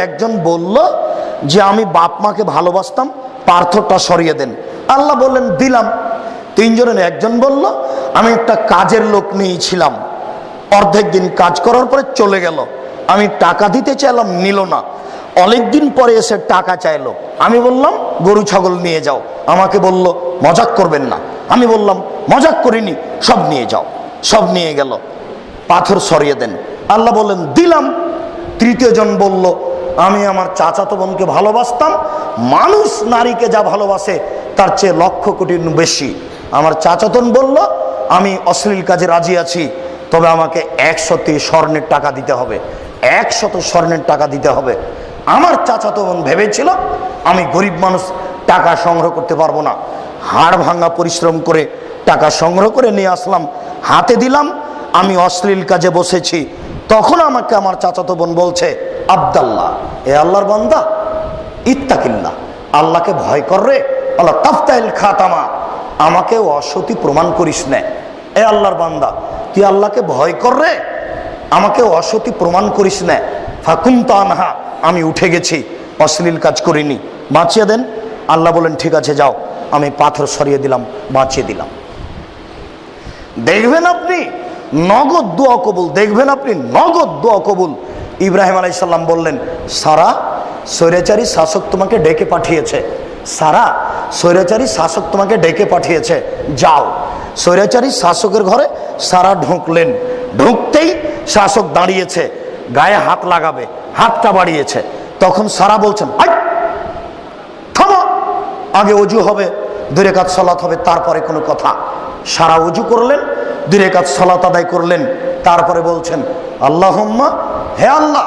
একজন বলল যে আমি বাপ মাকে ভালোবাসতাম, পাথরটা সরিয়ে দেন। আল্লাহ বললেন দিলাম। তিনজনের একজন বলল আমি একটা কাজের লোক নিয়েছিলাম, অর্ধেক দিন কাজ করার পরে চলে গেল, আমি টাকা দিতে চাইলাম, নিল না। অনেকদিন পরে এসে টাকা চাইলো, আমি বললাম গরু ছাগল নিয়ে যাও। আমাকে বলল মজাক করবেন না। আমি বললাম মজাক করিনি, সব নিয়ে যাও। সব নিয়ে গেল, পাথর সরিয়ে দেন। আল্লাহ বললেন দিলাম। তৃতীয় জন বলল আমি আমার চাচাতো বোনকে ভালোবাসতাম, মানুষ নারীকে যা ভালোবাসে তার চেয়ে লক্ষ কোটি বেশি। আমার চাচাতন বলল আমি অশ্লীল কাজে রাজি আছি, তবে আমাকে 100টি স্বর্ণের টাকা দিতে হবে, 100 স্বর্ণের টাকা দিতে হবে। আমার চাচাতো বোন ভেবেছিল আমি গরিব মানুষ, টাকা সংগ্রহ করতে পারবো না। হাড় ভাঙা পরিশ্রম করে টাকা সংগ্রহ করে নিয়ে আসলাম, হাতে দিলাম, আমি অশ্লীল কাজে বসেছি। তখন আমাকে আমার চাচাতো বোন বলছে আব্দাল্লাহ, এ আল্লাহর বান্দা, ইত্তাকিল্লাহ, আল্লাহকে ভয় কর রে, আল্লাহ তাফতাইল খাতামা, আমাকে অসতী প্রমাণ করিস না। এ আল্লাহর বান্দা, তুই আল্লাহকে ভয় কর রে, আমাকে অসতী প্রমাণ করিস না। ফাকুন্ত আনহা, আমি উঠে গেছি, অশ্লীল কাজ করিনি, বাঁচিয়ে দেন। আল্লাহ বলেন ঠিক আছে যাও। আমি পাথর সরিয়ে দিলাম, বাঁচিয়ে দিলাম। দেখবেন আপনি নগদ দোয়া কবুল, দেখবেন আপনি নগদ দোয়া কবুল। ইব্রাহিম আলাইহিস সালাম বললেন সারা স্বৈরাচারী শাসক তোমাকে ডেকে পাঠিয়েছে, সারা স্বৈরাচারী শাসক তোমাকে ডেকে পাঠিয়েছে, যাও। স্বৈরাচারী শাসকের ঘরে সারা ঢুকলেন, ঢুকতেই শাসক দাঁড়িয়েছে, গায়ে হাত লাগাবে, হাতটা বাড়িয়েছে। তখন সারা বলছেন থামো, আগে অজু হবে, 2 রাকাত সালাত হবে, তারপরে কোনো কথা। সারা অজু করলেন, 2 রাকাত সালাত আদায় করলেন, তারপরে বলছেন আল্লাহুম্মা, হে আল্লাহ,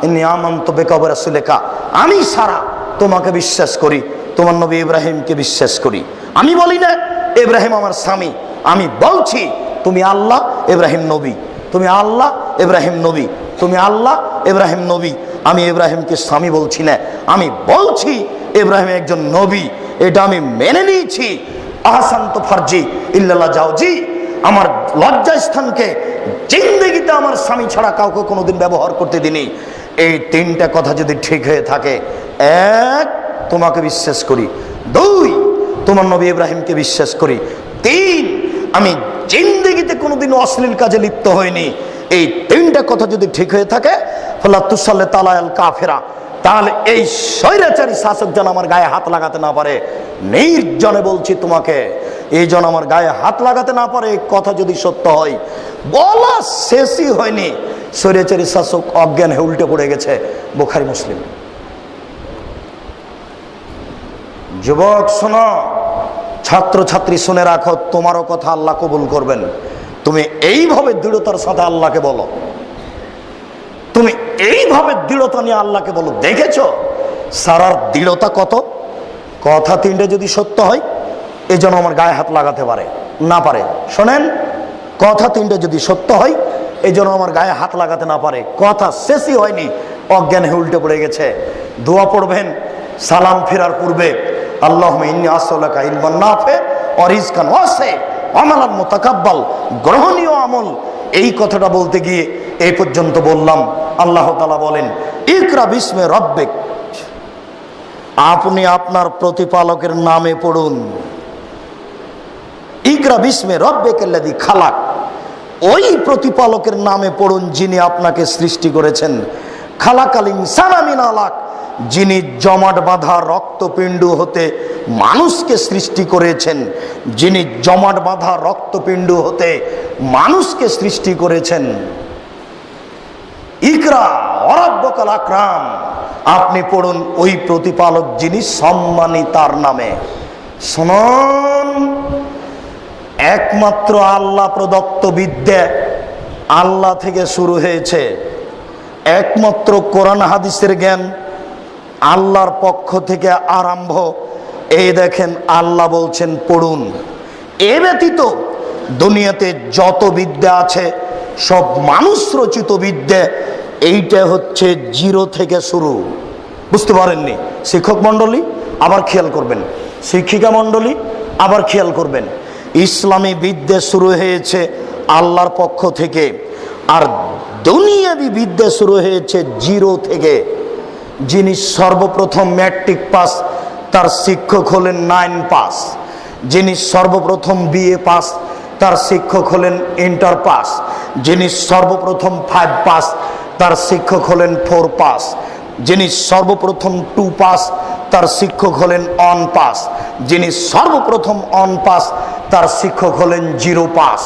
ইন্নী আমানতু বিকা ওয়া রাসূলিকা, আমি সারা তোমাকে বিশ্বাস করি, তোমার নবী ইব্রাহিমকে বিশ্বাস করি। আমি বলি না ইব্রাহিম আমার স্বামী, আমি বলছি তুমি আল্লাহ, ইব্রাহিম নবী, তুমি আল্লাহ, ইব্রাহিম নবী, তুমি আল্লাহ, ইব্রাহিম নবী। আমি ইব্রাহিমকে স্বামী বলছি না, আমি বলছি ইব্রাহিম একজন নবী, এটা আমি মেনে নিয়েছি। আহসানতু ফারজি ইল্লাল্লাহ জাওজি, আমার লজ্জাস্থানকে জিন্দেগিতে আমার স্বামী ছাড়া কাউকে কোনোদিন ব্যবহার করতে দিনি। এই 3টা কথা যদি ঠিক হয়ে থাকে, 1 তোমাকে বিশ্বাস করি, 2 তোমার নবী ইব্রাহিমকে বিশ্বাস করি, 3 আমি জিন্দেগিতে কোনোদিন অশ্লীল কাজে লিপ্ত হইনি। এই 3টা কথা যদি ঠিক হয়ে থাকে, ফালা তুসাল্লি তাআলা আল কাফিরা, তাহলে এই স্বৈরাচারী শাসক যেন আমার গায়ে হাত লাগাতে না পারে। নির্জনে বলছি তোমাকে, এই জন আমার গায়ে হাত লাগাতে না পারে। কথা যদি সত্য হয়, বলা শেষই হয়নি, স্বৈরাচারী শাসক অজ্ঞান হয়ে উল্টে পড়ে গেছে। বুখারী মুসলিম। যুবক শোনো, ছাত্র ছাত্রী শুনে রাখো, তোমারও কথা আল্লাহ কবুল করবেন। তুমি এইভাবে দৃঢ়তার সাথে আল্লাহকে বলো, তুমি এইভাবে দৃঢ়তা নিয়ে আল্লাহকে বলো। দেখেছো সারার দৃঢ়তা কত? কথা 3টে যদি সত্য হয়, এই জন্য আমার গায়ে হাত লাগাতে পারে না পারে। শোনেন, কথা 3টে যদি সত্য হয়, এই জন্য আমার গায়ে হাত লাগাতে না পারে। কথা শেষই হয়নি, অজ্ঞান হয়ে উল্টে পড়ে গেছে। দোয়া পড়বেন সালাম ফেরার পূর্বে, আল্লাহুম্মা ইন্নী আসআলুকা ইলমান নাফি ওয়া রিজকান ওয়াসি' ওয়া আমালান মুতাকাব্বাল, গ্রহণীয় আমল। এই কথাটা বলতে গিয়ে এই পর্যন্ত বললাম। আল্লাহ তাআলা বলেন ইকরা বিসমি রাব্বিক, আপনি আপনার প্রতিপালকের নামে পড়ুন। ইকরা বিসমি রাব্বিকাল্লাযী খালাক, ওই প্রতিপালকের নামে পড়ুন যিনি আপনাকে সৃষ্টি করেছেন। খালাকাল ইনসানা মিন আলাক, যিনি জমাট বাঁধা রক্তপিণ্ড হতে মানুষকে সৃষ্টি করেছেন, যিনি জমাট বাঁধা রক্তপিণ্ড হতে মানুষকে সৃষ্টি করেছেন। ইকরা ওয়া রাব্বুকাল আকরাম, আপনি পড়ুন ওই প্রতিপালক যিনি সম্মানী, তার নামে। শুনুন, একমাত্র আল্লাহ প্রদত্ত বিদ্যা আল্লাহ থেকে শুরু হয়েছে। একমাত্র কোরআন হাদিসের জ্ঞান আল্লাহর পক্ষ থেকে আরম্ভ। এই দেখেন আল্লাহ বলছেন পড়ুন। এ ব্যতীত দুনিয়াতে যত বিদ্যা আছে সব মানুষ রচিত বিদ্যা। এইটা হচ্ছে 0 থেকে শুরু। বুঝতে পারেননি? শিক্ষক মণ্ডলী আবার খেয়াল করবেন, শিক্ষিকা মণ্ডলী আবার খেয়াল করবেন, ইসলামী বিদ্যা শুরু হয়েছে আল্লাহর পক্ষ থেকে, আর দুনিয়াবি বিদ্যা শুরু হয়েছে 0 থেকে। যিনি সর্বপ্রথম ম্যাট্রিক পাস তার শিক্ষক হলেন 9 পাস, যিনি সর্বপ্রথম বিএ পাস তার শিক্ষক হলেন ইন্টার পাস, যিনি সর্বপ্রথম 5 পাস তার শিক্ষক হলেন 4 পাস, যিনি সর্বপ্রথম 2 পাস তার শিক্ষক হলেন অন পাস, যিনি সর্বপ্রথম অন পাস তার শিক্ষক হলেন 0 পাস।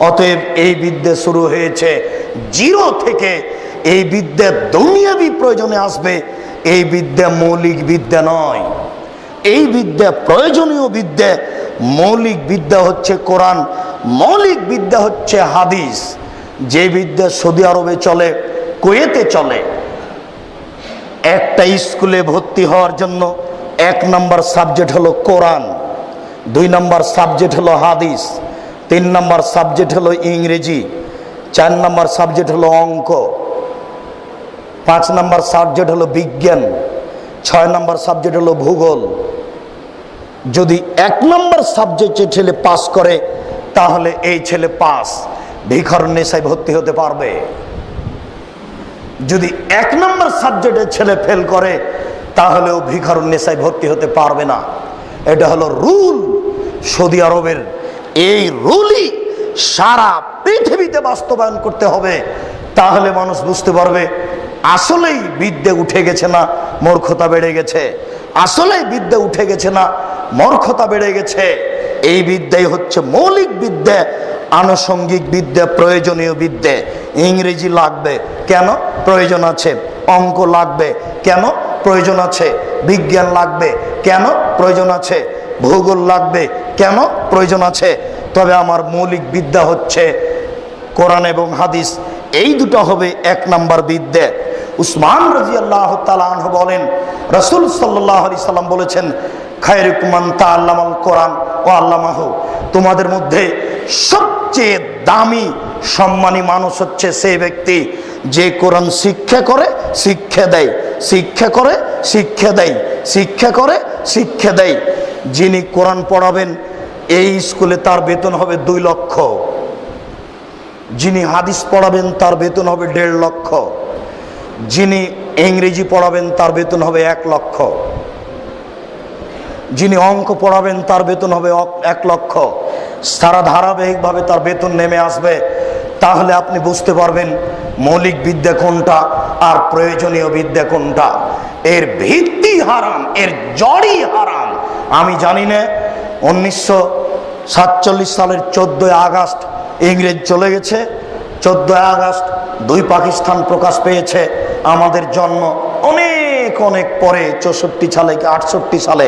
অতএব এই বিদ্যা শুরু হয়েছে 0 থেকে। এই বিদ্যা দুনিয়াবি প্রয়োজনে আসবে, এই বিদ্যা মৌলিক বিদ্যা নয়। এই বিদ্যা প্রয়োজনীয় বিদ্যা। মৌলিক বিদ্যা হচ্ছে কোরআন, মৌলিক বিদ্যা হচ্ছে হাদিস। যে বিদ্যা সৌদি আরবে চলে, কুয়েতে চলে। একটা স্কুলে ভর্তি হওয়ার জন্য 1 নম্বর সাবজেক্ট হলো কোরআন, 2 নম্বর সাবজেক্ট হলো হাদিস, 3 নম্বর সাবজেক্ট হলো ইংরেজি, 4 নম্বর সাবজেক্ট হলো অঙ্ক, 5 নম্বর সাবজেক্ট হলো বিজ্ঞান, 6 নম্বর সাবজেক্ট হলো ভূগোল। যদি 1 নম্বর সাবজেক্টে ছেলে পাস করে তাহলে এই ছেলে পাস, ভিখারুন্নেসায় ভর্তি হতে পারবে। যদি 1 নম্বর সাবজেক্টে ছেলে ফেল করে তাহলেও ভিখারুন্নেসায় ভর্তি হতে পারবে না। এটা হলো রুল সৌদি আরবের। এই রুলই সারা পৃথিবীতে বাস্তবায়ন করতে হবে, তাহলে মানুষ বুঝতে পারবে আসলেই বিদ্যা উঠে গেছে না মূর্খতা বেড়ে গেছে, আসলেই বিদ্যা উঠে গেছে না মূর্খতা বেড়ে গেছে। এই বিদ্যাই হচ্ছে মৌলিক বিদ্যা, আনুষঙ্গিক বিদ্যা, প্রয়োজনীয় বিদ্যা। ইংরেজি লাগবে কেন? প্রয়োজন আছে। অঙ্ক লাগবে কেন? প্রয়োজন আছে। বিজ্ঞান লাগবে কেন? প্রয়োজন আছে। ভূগোল লাগবে কেন? প্রয়োজন আছে। তবে আমার মৌলিক বিদ্যা হচ্ছে কোরআন এবং হাদিস। এই দুটো হবে 1 নম্বর বিদ্যা। উসমান রাদিয়াল্লাহু তাআলা আনহু বলেন, রাসূল সাল্লাল্লাহু আলাইহি সাল্লাম বলেছেন, খায়রুকুম মান তাআল্লামাল কোরআন ওয়া আল্লামাহু, তোমাদের মধ্যে সবচেয়ে দামি সম্মানী মানুষ হচ্ছে সেই ব্যক্তি যে কোরআন শিক্ষা করে, শিক্ষা দেয়, শিক্ষা করে, শিক্ষা দেয়, শিক্ষা করে, শিক্ষা দেয়। যিনি কোরআন পড়াবেন এই স্কুলে তার বেতন হবে 2 লক্ষ, যিনি হাদিস পড়াবেন তার বেতন হবে 1.5 লক্ষ, যিনি ইংরেজি পড়াবেন তার বেতন হবে 1 লক্ষ, যিনি অঙ্ক পড়াবেন তার বেতন হবে 1 লক্ষ। সারা ধারাবাহিকভাবে তার বেতন নেমে আসবে। তাহলে আপনি বুঝতে পারবেন মৌলিক বিদ্যা কোনটা আর প্রয়োজনীয় বিদ্যা কোনটা। এর ভিত্তি হারাম, এর জড়ই হারাম। আমি জানি না 1947 সালের 14 আগস্ট ইংরেজ চলে গেছে, 14 আগস্ট 2 পাকিস্তান প্রকাশ পেয়েছে। আমাদের জন্ম অনেক অনেক পরে, 64 সালে কি 68 সালে।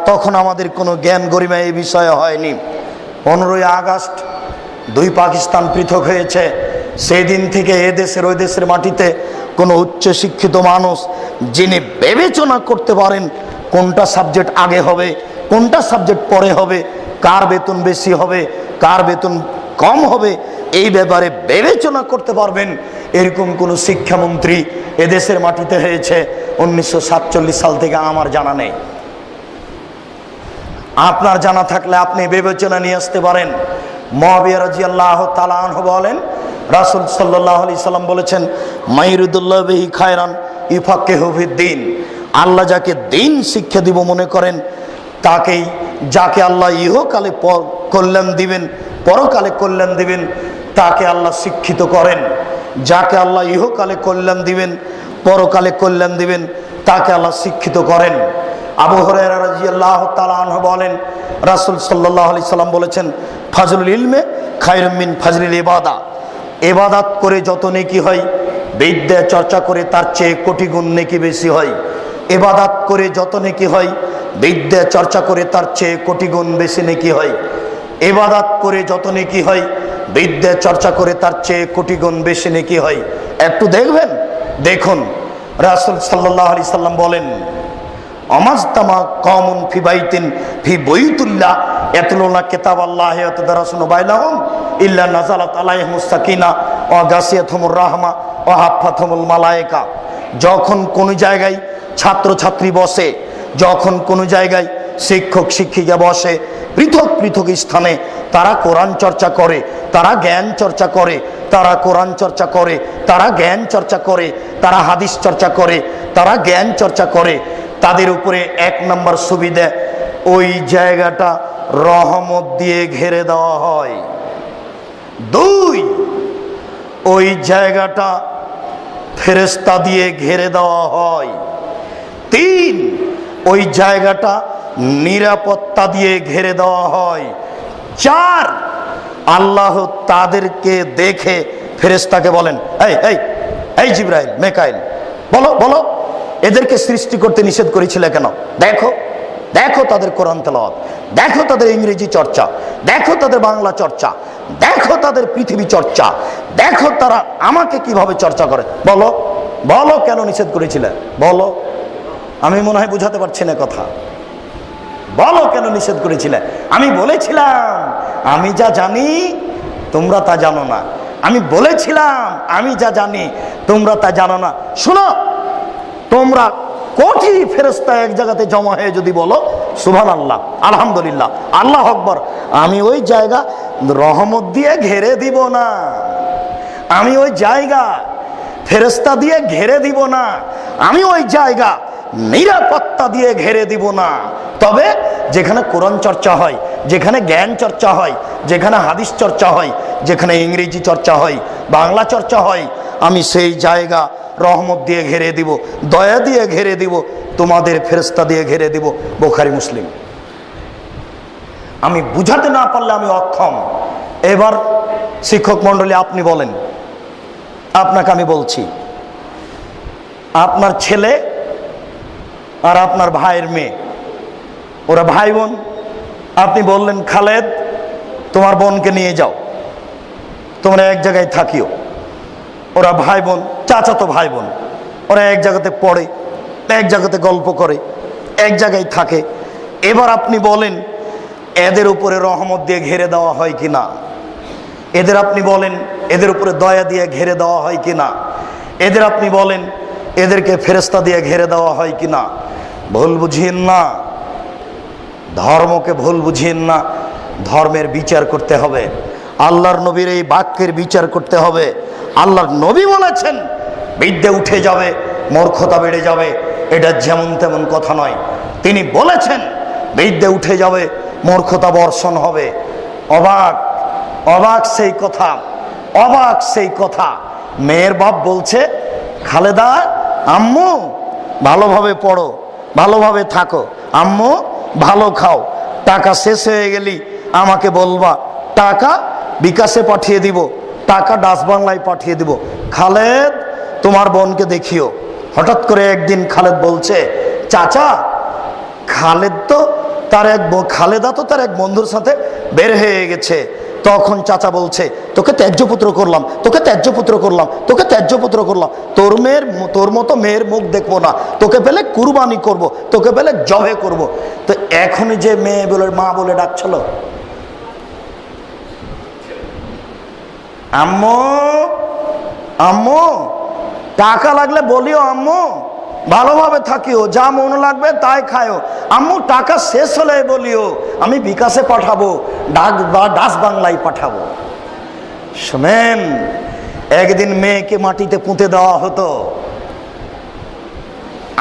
তখন আমাদের কোনো জ্ঞান গরিমা এই বিষয়ে হয়নি। 15 আগস্ট 2 পাকিস্তান পৃথক হয়েছে। সেই দিন থেকে এ দেশের ওই দেশের মাটিতে কোনো উচ্চ শিক্ষিত মানুষ যিনি বিবেচনা করতে পারেন কোনটা সাবজেক্ট আগে হবে, কোনটা সাবজেক্ট পরে হবে, কার বেতন বেশি হবে, কার বেতন কম হবে, এই ব্যাপারে বিবেচনা করতে পারবেন এরকম কোনো শিক্ষামন্ত্রী এদেশের মাটিতে হয়েছে 1947 সাল থেকে আমার জানা নেই। আপনার জানা থাকলে আপনি বিবেচনা নিয়ে আসতে পারেন। মুআবিয়া রাদিয়াল্লাহু তাআলা আনহু বলেন, রাসূল সাল্লাল্লাহু আলাইহি সাল্লাম বলেছেন, মাইরুদুল্লাহ বিহি খায়রান ইউফাক্কিহু ফিদ্দীন, আল্লাহ যাকে দিন শিক্ষা দিব মনে করেন তাকেই, যাকে আল্লাহ ইহকালে কল্যাণ দিবেন, পরকালে কল্যাণ দিবেন, তাকে আল্লাহ শিক্ষিত করেন। যাকে আল্লাহ ইহকালে কল্যাণ দিবেন, পরকালে কল্যাণ দিবেন, তাকে আল্লাহ শিক্ষিত করেন। আবু হুরায়রা রাদিয়াল্লাহু তাআলা আনহু বলেন, রাসূল সাল্লাল্লাহু আলাইহি সাল্লাম বলেছেন, ফাজলুল ইলমে খায়রুম মিন ফাজলিল ইবাদা, ইবাদত করে যত নেকি হয় বিদ্যা চর্চা করে তার চেয়ে কোটি গুণ নেকি বেশি হয়। ইবাদত করে যত নেকি হয় বিদ্যা চর্চা করে তার চেয়ে কোটি গুণ বেশি নেকি হয়। ইবাদত করে যত নেকি হয় বিদ্যা চর্চা করে তার চেয়ে কোটি গুণ বেশি নেকি হয়। একটু দেখবেন, দেখুন রাসূল সাল্লাল্লাহু আলাইহি সাল্লাম বলেন, আমাজতামা কওমুন ফি বাইতিন ফি বুয়ুতিল্লাহ ইয়াতলুনা কিতাবাল্লাহি ওয়া ইয়াতাদারাসুনা বাইনাহুম ইল্লা নাযালাত আলাইহিমুস সাকিনা ওয়া গাশিয়াতহুমুর রাহমা ওয়া হাফাতহুমুল মালায়েকা। যখন কোন জায়গায় ছাত্র ছাত্রী বসে, যখন কোন জায়গায় শিক্ষক শিক্ষিকা বসে পৃথক পৃথক স্থানে, তারা কোরআন চর্চা করে, তারা জ্ঞান চর্চা করে, তারা কোরআন চর্চা করে, তারা জ্ঞান চর্চা করে, তারা হাদিস চর্চা করে, তারা জ্ঞান চর্চা করে। তাদের উপরে এক নম্বর সুবিধা, ওই জায়গাটা রহমত দিয়ে ঘেরে দেওয়া হয়। দুই, ওই জায়গাটা ফেরেশতা দিয়ে ঘেরে দেওয়া হয়। তিন, ওই জায়গাটা নিরাপত্তা দিয়ে ঘেরে দেওয়া হয়। চার, আল্লাহ তাদেরকে দেখে ফেরেশতাকে বলেন, এই এই এই জিবরাইল, মেকাইল, বলো বলো এদেরকে সৃষ্টি করতে নিষেধ করেছিলে কেন? দেখো দেখো তাদের কোরআন তেলাওয়াত, দেখো তাদের ইংরেজি চর্চা, দেখো তাদের বাংলা চর্চা, দেখো তাদের পৃথিবী চর্চা, দেখো তারা আমাকে কিভাবে চর্চা করে। বলো বলো কেন নিষেধ করেছিলে? বলো। আমি মনে হয় বুঝাতে পারছি না কথা। বলো কেন নিষেধ করেছিলে? আমি বলেছিলাম আমি যা জানি তোমরা তা জানো না। আমি বলেছিলাম আমি যা জানি তোমরা তা জানো না। শোনো, তোমরা কোটি ফেরেশতা এক জায়গাতে জমা হয়ে যদি বলো সুবহানাল্লাহ, আলহামদুলিল্লাহ, আল্লাহ আকবার, আমি ওই জায়গা রহমত দিয়ে ঘেরে দিব না, আমি ওই জায়গা ফেরেশতা দিয়ে ঘেরে দিব না, আমি ওই জায়গা নিরাপত্তা দিয়ে ঘেরে দিব না। তবে যেখানে কোরআন চর্চা হয়, যেখানে জ্ঞান চর্চা হয়, যেখানে হাদিস চর্চা হয়, যেখানে ইংরেজি চর্চা হয়, বাংলা চর্চা হয়, আমি সেই জায়গা রহমত দিয়ে ঘেরে দিব, দয়া দিয়ে ঘেরে দিব, তোমাদের ফেরেশতা দিয়ে ঘেরে দিব। বুখারী মুসলিম। আমি বুঝাতে না পারলে আমি অক্ষম। এবার শিক্ষক মণ্ডলী আপনি বলেন, আপনাকে আমি বলছি, আপনার ছেলে আর আপনার ভাইয়ের মেয়ে, ওরা ভাই বোন। আপনি বললেন খালেদ তোমার বোনকে নিয়ে যাও, তোমরা এক জায়গায় থাকিও। ওরা ভাই বোন, চাচাতো ভাই বোন, ওরা এক জায়গাতে পড়ে, এক জায়গাতে গল্প করে, এক জায়গায় থাকে। এবার আপনি বলেন এদের উপরে রহমত দিয়ে ঘেরে দেওয়া হয় কি না? এদের আপনি বলেন এদের উপরে দয়া দিয়ে ঘেরে দেওয়া হয় কি না? এদের আপনি বলেন এদেরকে ফেরেশতা দিয়ে ঘেরে দেওয়া হয় কি না? ভুল বুঝিয়েন না, ধর্মকে ভুল বুঝিয়েন না। ধর্মের বিচার করতে হবে, আল্লাহর নবীর এই বাক্যের বিচার করতে হবে। আল্লাহর নবী বলেছেন বিদ্যে উঠে যাবে, মূর্খতা বেড়ে যাবে, এটা যেমন তেমন কথা নয়। তিনি বলেছেন বিদ্যে উঠে যাবে, মূর্খতা বর্ষণ হবে। অবাক অবাক সেই কথা, অবাক সেই কথা। মেয়ের বাপ বলছে খালেদা আম্মু ভালোভাবে পড়ো, ভালোভাবে থাকো, আম্মু ভালো খাও, টাকা শেষ হয়ে গেলি আমাকে বলবা, টাকা বিকাশে পাঠিয়ে দিব, টাকা ডাচ বাংলায় পাঠিয়ে দিব। খালেদ তোমার বোনকে দেখিও। হঠাৎ করে একদিন খালেদ বলছে, চাচা খালেদ তো তার খালেদা তো তার এক বন্ধুর সাথে বের হয়ে গেছে। তখন চাচা বলছে তোকে ত্যায্যপুত্র করলাম, তোকে ত্যায্যপুত্র করলাম, তোকে ত্যায্যপুত্র করলাম, তোর মতো মেয়ের মুখ দেখবো না, তোকে পেলে কুরবানি করব, তোকে পেলে জবে করব। তো এখনই যে মেয়ে বলে মা বলে ডাকছিল, আম্মু আম্মু টাকা লাগলে বলিও, আম্মু ভালোভাবে থাকিও, যা মন লাগবে তাই খায়ও, আম্মু টাকা শেষ হলে বলিও, আমি বিকাশে পাঠাবো, ডাচ বাংলায় পাঠাবো। শুনেন, একদিন মেয়েকে মাটিতে পুঁতে দেওয়া হতো,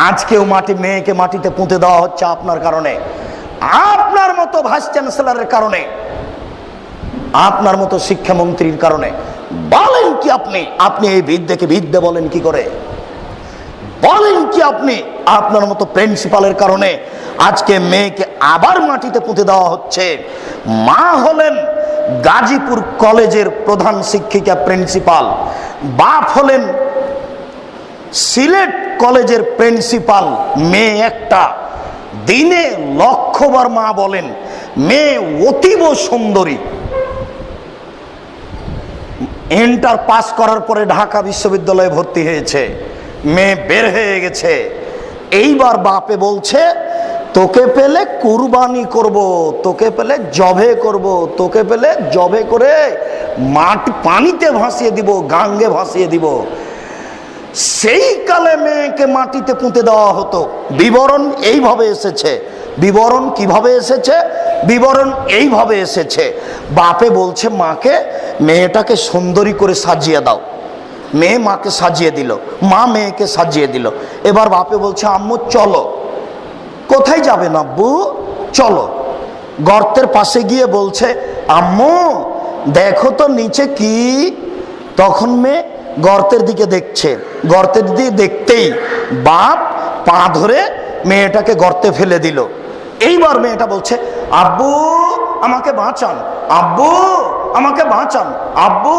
আজকেও মেয়েকে মাটিতে পুঁতে দেওয়া হচ্ছে আপনার কারণে, আপনার মতো ভাইস চ্যান্সেলরের কারণে, আপনার মতো শিক্ষামন্ত্রীর কারণে। বলেন কি আপনি এই বিদ্যাকে বিদ্যা বলেন কি করে? বলেন কি আপনি আপনার মতো প্রিন্সিপালের কারণে আজকে মেয়েকে আবার মাটিতে পুঁতে দেওয়া হচ্ছে। মা হলেন গাজীপুর কলেজের প্রধান শিক্ষিকা প্রিন্সিপাল, বাপ হলেন সিলেট কলেজের প্রিন্সিপাল, মেয়ে একটা। দিনে লক্ষবার মা বলেন, মেয়ে অতীব সুন্দরী। ইন্টার পাস করার পরে ঢাকা বিশ্ববিদ্যালয়ে ভর্তি হয়েছে, মেয়ে বের হয়ে গেছে। এইবার বাপে বলছে তোকে পেলে কুরবানি করব, তোকে পেলে জবে করব, তোকে পেলে জবে করে পানিতে ভাসিয়ে দিব, গাঙ্গে ভাসিয়ে দিব। সেই কালে মেয়েকে মাটিতে পুঁতে দেওয়া হতো। বিবরণ এইভাবে এসেছে, বিবরণ কিভাবে এসেছে? বিবরণ এইভাবে এসেছে, বাপে বলছে মাকে মেয়েটাকে সুন্দরী করে সাজিয়ে দাও। মেয়ে মাকে সাজিয়ে দিল, মা মেয়েকে সাজিয়ে দিল। এবার বাপে বলছে আম্মু চলো। কোথায় যাবেন আব্বু? চলো। গর্তের পাশে গিয়ে বলছে আম্মু দেখো তো নিচে কি। তখন মেয়ে গর্তের দিকে দেখছে, গর্তের দিকে দেখতেই বাপ পা ধরে মেয়েটাকে গর্তে ফেলে দিল। এইবার মেয়েটা বলছে আব্বু আমাকে বাঁচান, আব্বু আমাকে বাঁচান, আব্বু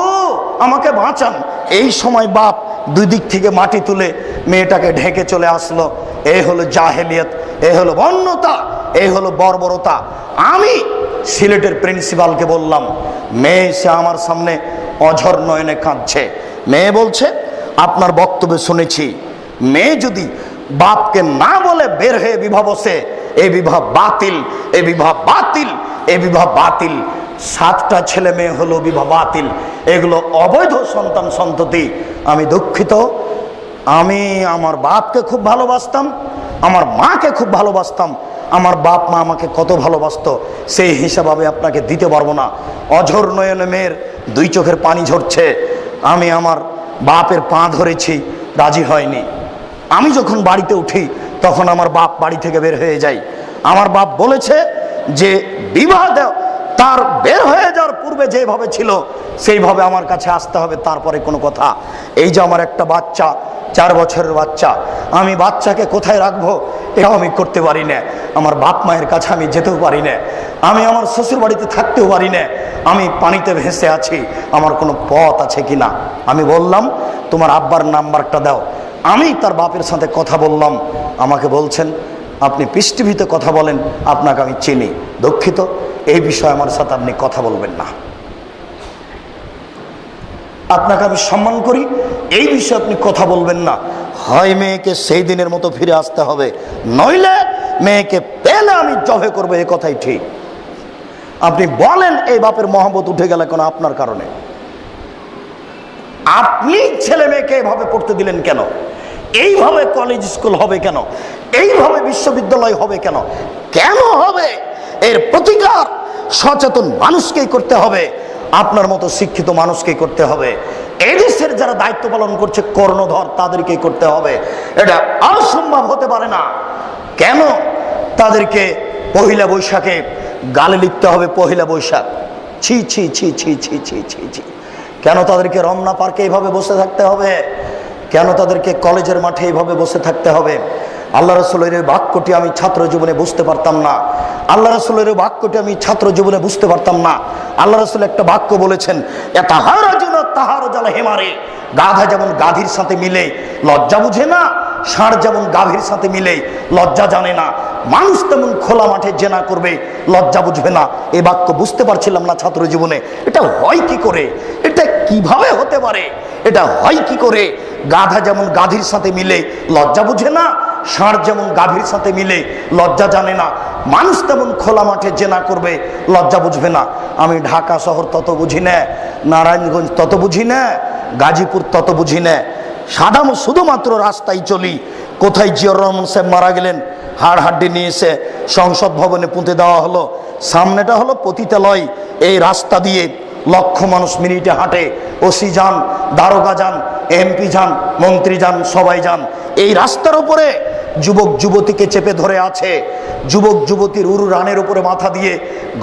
আমাকে বাঁচান। এই সময় বাপ দুই দিক থেকে মাটি তুলে মেয়েটাকে ঢেকে চলে আসলো। এই হলো জাহেলিয়ত, এই হলো বন্যতা, এই হলো বর্বরতা। আমি সিলেটের প্রিন্সিপালকে বললাম, মেয়ে এসে আমার সামনে অঝর নয়নে কাঁদছে। মেয়ে বলছে আপনার বক্তব্য শুনেছি, মেয়ে যদি বাপকে না বলে বের হয়ে বিবাহ বসে, এই বিবাহ বাতিল, এই বিবাহ বাতিল, এই বিবাহ বাতিল। 7টা ছেলে মেয়ে হলো বিবাহ বাতিল, এগুলো অবৈধ সন্তান সন্ততি। আমি দুঃখিত, আমি আমার বাপকে খুব ভালোবাসতাম, আমার মাকে খুব ভালোবাসতাম। আমার বাপ মা আমাকে কত ভালোবাসতো সেই হিসাব আমি আপনাকে দিতে পারবো না। অঝর নয়নে মেয়ের 2 চোখের পানি ঝরছে। আমি আমার বাপের পা ধরেছি, রাজি হয়নি। আমি যখন বাড়িতে উঠি তখন আমার বাপ বাড়ি থেকে বের হয়ে যায়। আমার বাপ বলেছে যে বিবাহ দেও, তার বের হয়ে যাওয়ার পূর্বে যেভাবে ছিল সেইভাবে আমার কাছে আসতে হবে, তারপরে কোনো কথা। এই যে আমার একটা বাচ্চা, 4 বছরের বাচ্চা, আমি বাচ্চাকে কোথায় রাখবো এটাও আমি করতে পারি না। আমার বাপ মায়ের কাছে আমি যেতেও পারি না, আমি আমার শ্বশুর বাড়িতে থাকতেও পারি না। আমি পানিতে ভেসে আছি, আমার কোনো পথ আছে কি না। আমি বললাম তোমার আব্বার নাম্বারটা দাও। আমি তার বাপের সাথে কথা বললাম, আমাকে বলছেন আপনি পিস টিভিতে কথা বলেন, আপনাকে আমি চিনি, দুঃখিত এই বিষয়ে আমার সাথে আপনি কথা বলবেন না। আপনাকে আমি সম্মান করি, এই বিষয়ে আপনি কথা বলবেন না। হয় মেয়েকে সেই দিনের মতো ফিরে আসতে হবে, নইলে মেয়েকে পেলে আমি জবে করবো, এ কথাই ঠিক। আপনি বলেন এই বাপের মহব্বত উঠে গেল কেন আপনার কারণে? আপনি ছেলে মেয়েকে এভাবে পড়তে দিলেন কেন? এইভাবে কলেজ স্কুল হবে কেন? এইভাবে বিশ্ববিদ্যালয় হবে কেন? কেন হবে? এর প্রতিকার সচেতন মানুষকেই করতে হবে, আপনার মতো শিক্ষিত মানুষকেই করতে হবে। এদেশের যারা দায়িত্ব পালন করছে কর্ণধর, তাদেরকেই করতে হবে। এটা অসম্ভব হতে পারে না। কেন তাদেরকে পহিলা বৈশাখে গালে লিখতে হবে পহিলা বৈশাখ? ছি ছি ছি ছি ছি ছি ছি ছি। কেন তাদেরকে রমনা পার্কে এইভাবে বসে থাকতে হবে? কেন তাদেরকে কলেজের মাঠে এইভাবে বসে থাকতে হবে? আল্লাহ রসুলের বাক্যটি আমি ছাত্র জীবনে বুঝতে পারতাম না। আল্লাহ রসুলের বাক্যটি আমি ছাত্র জীবনে বুঝতে পারতাম না। আল্লাহ রসুল একটা বাক্য বলেছেন, হেমারে, গাধা যেমন গাধীর সাথে মিলে লজ্জা বুঝে না, ষাঁড় যেমন গাভীর সাথে মিলে লজ্জা জানে না, মানুষ তেমন খোলা মাঠে জেনা করবে, লজ্জা বুঝবে না। এই বাক্য বুঝতে পারছিলাম না ছাত্র জীবনে। এটা হয় কি করে? এটা কিভাবে হতে পারে? এটা হয় কি করে? গাধা যেমন গাধীর সাথে মিলে লজ্জা বুঝে না, ষাঁড় যেমন গাভীর সাথে মিলে লজ্জা জানে না, মানুষ তেমন খোলা মাঠে জেনা করবে, লজ্জা বুঝবে না। আমি ঢাকা শহর তত বুঝি না, নারায়ণগঞ্জ তত বুঝি না, গাজীপুর তত বুঝি না। শুধুমাত্র রাস্তায় চলি। কোথায় জিয়াউর রহমান সাহেব মারা গেলেন, হাড় হাড্ডি নিয়ে এসে সংসদ ভবনে পুঁতে দেওয়া হলো। সামনেটা হলো পতিতালয়। এই রাস্তা দিয়ে লক্ষ মানুষ মিনিটে হাঁটে। ওসি যান, দারোগা যান, এমপি যান, মন্ত্রী যান, সবাই যান। এই রাস্তার উপরে যুবক যুবতীকে চেপে ধরে আছে। যুবক যুবতীর উরু রানের উপরে মাথা দিয়ে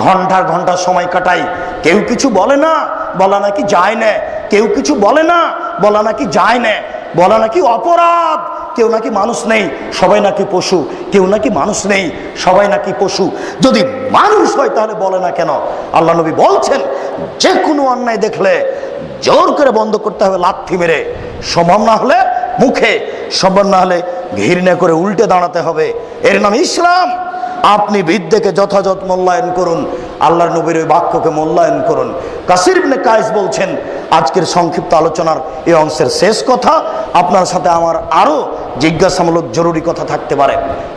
ঘন্টার ঘন্টা সময় কাটাই। কেউ কিছু বলে না, বলা নাকি যায় না। কেউ কিছু বলে না, বলা নাকি যায় না। বলা নাকি অপরাধ। কেউ নাকি মানুষ নেই, সবাই নাকি পশু। কেউ নাকি মানুষ নেই, সবাই নাকি পশু। যদি মানুষ হয় তাহলে বলে না কেন? আল্লাহ নবী বলছেন যে কোনো অন্যায় দেখলে জোর করে বন্ধ করতে হবে, লাথি মেরে। সম্ভব না হলে মুখে, সম্ভব না হলে ঘৃণা করে উল্টে দাঁড়াতে হবে। এর নাম ইসলাম। আপনি বিদ্যাকে যথাযথ মূল্যায়ন করুন, আল্লাহর নবীর ওই বাক্যকে মূল্যায়ন করুন। কাসির ইবনে কায়েস বলছেন, আজকের সংক্ষিপ্ত আলোচনার এই অংশের শেষ কথা, আপনার সাথে আমার আরো জিজ্ঞাসামূলক জরুরি কথা থাকতে পারে।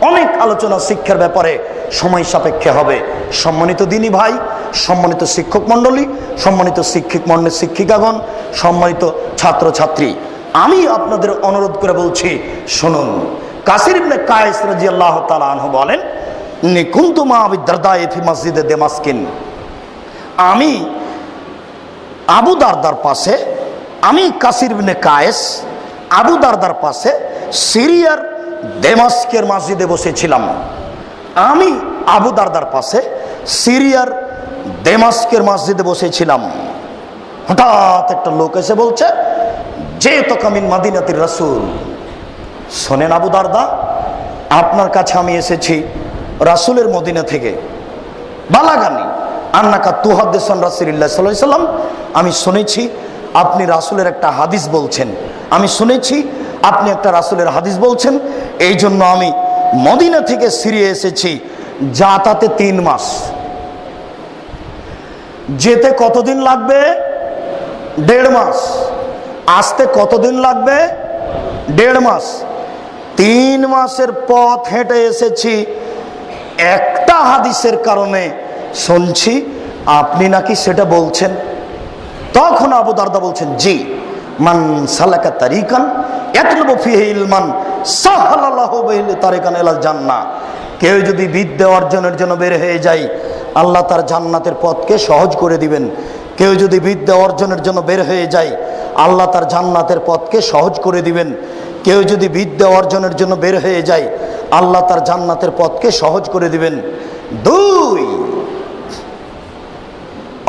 অনেক আলোচনা শিক্ষার ব্যাপারে সময় সাপেক্ষে হবে। সম্মানিত দিনী ভাই, সম্মানিত শিক্ষক মণ্ডলী, সম্মানিত শিক্ষিকাগণ, সম্মানিত ছাত্রছাত্রী, আমি আপনাদের অনুরোধ করে বলছি, শুনুন। কাসির ইবনে কায়েস রাদিয়াল্লাহু তাআলা আনহু বলেন, কুনতু মা আবি দারদায়ে ফি মসজিদে দামাস্কিন, আমি আবু দারদার পাশে, আমি কাসির ইবনে কায়েস আবু দারদার পাশে সিরিয়ার দামাস্কের মসজিদে বসেছিলাম। আমি আবু দারদার পাশে সিরিয়ার দামাস্কের মসজিদে বসেছিলাম। হঠাৎ একটা লোক এসে বলছে, যে তো কামিন মাদিনাতির রাসূল, শোনেন আবু দারদা, আপনার কাছে আমি এসেছি রাসূলের মদিনা থেকে। বালাগানি আন্নাকা তুহাদ্দিসুন রাসূলুল্লাহ সাল্লাল্লাহু আলাইহি ওয়াসাল্লাম, আমি শুনেছি আপনি রাসূলের একটা হাদিস বলছেন, আমি শুনেছি আপনি একটা রাসূলের হাদিস বলছেন, এই জন্য আমি মদিনা থেকে সিরিয়া এসেছি। যাতাতে 3 মাস, যেতে কতদিন লাগবে? 1.5 মাস। আসতে কতদিন লাগবে? 1.5 মাস। 3 মাসের পথ হেঁটে এসেছি একটা হাদিসের কারণে। শুনছি আপনি নাকি সেটা বলছেন। তখন আবু দারদা বলছেন, জি, মান সালাকা তারিকান ইয়াতলুবু ফিহি ইলমান সাহালাল্লাহু বিহি তারিকান ইলাল জান্নাহ, কেউ যদি বিদ্যা অর্জনের জন্য বের হয়ে যায়, আল্লাহ তার জান্নাতের পথকে সহজ করে দিবেন। কেউ যদি বিদ্যা অর্জনের জন্য বের হয়ে যায়, আল্লাহ তার জান্নাতের পথকে সহজ করে দিবেন। কেউ যদি বিদ্যা অর্জনের জন্য বের হয়ে যায়, আল্লাহ তার জান্নাতের পথকে সহজ করে দিবেন। 2,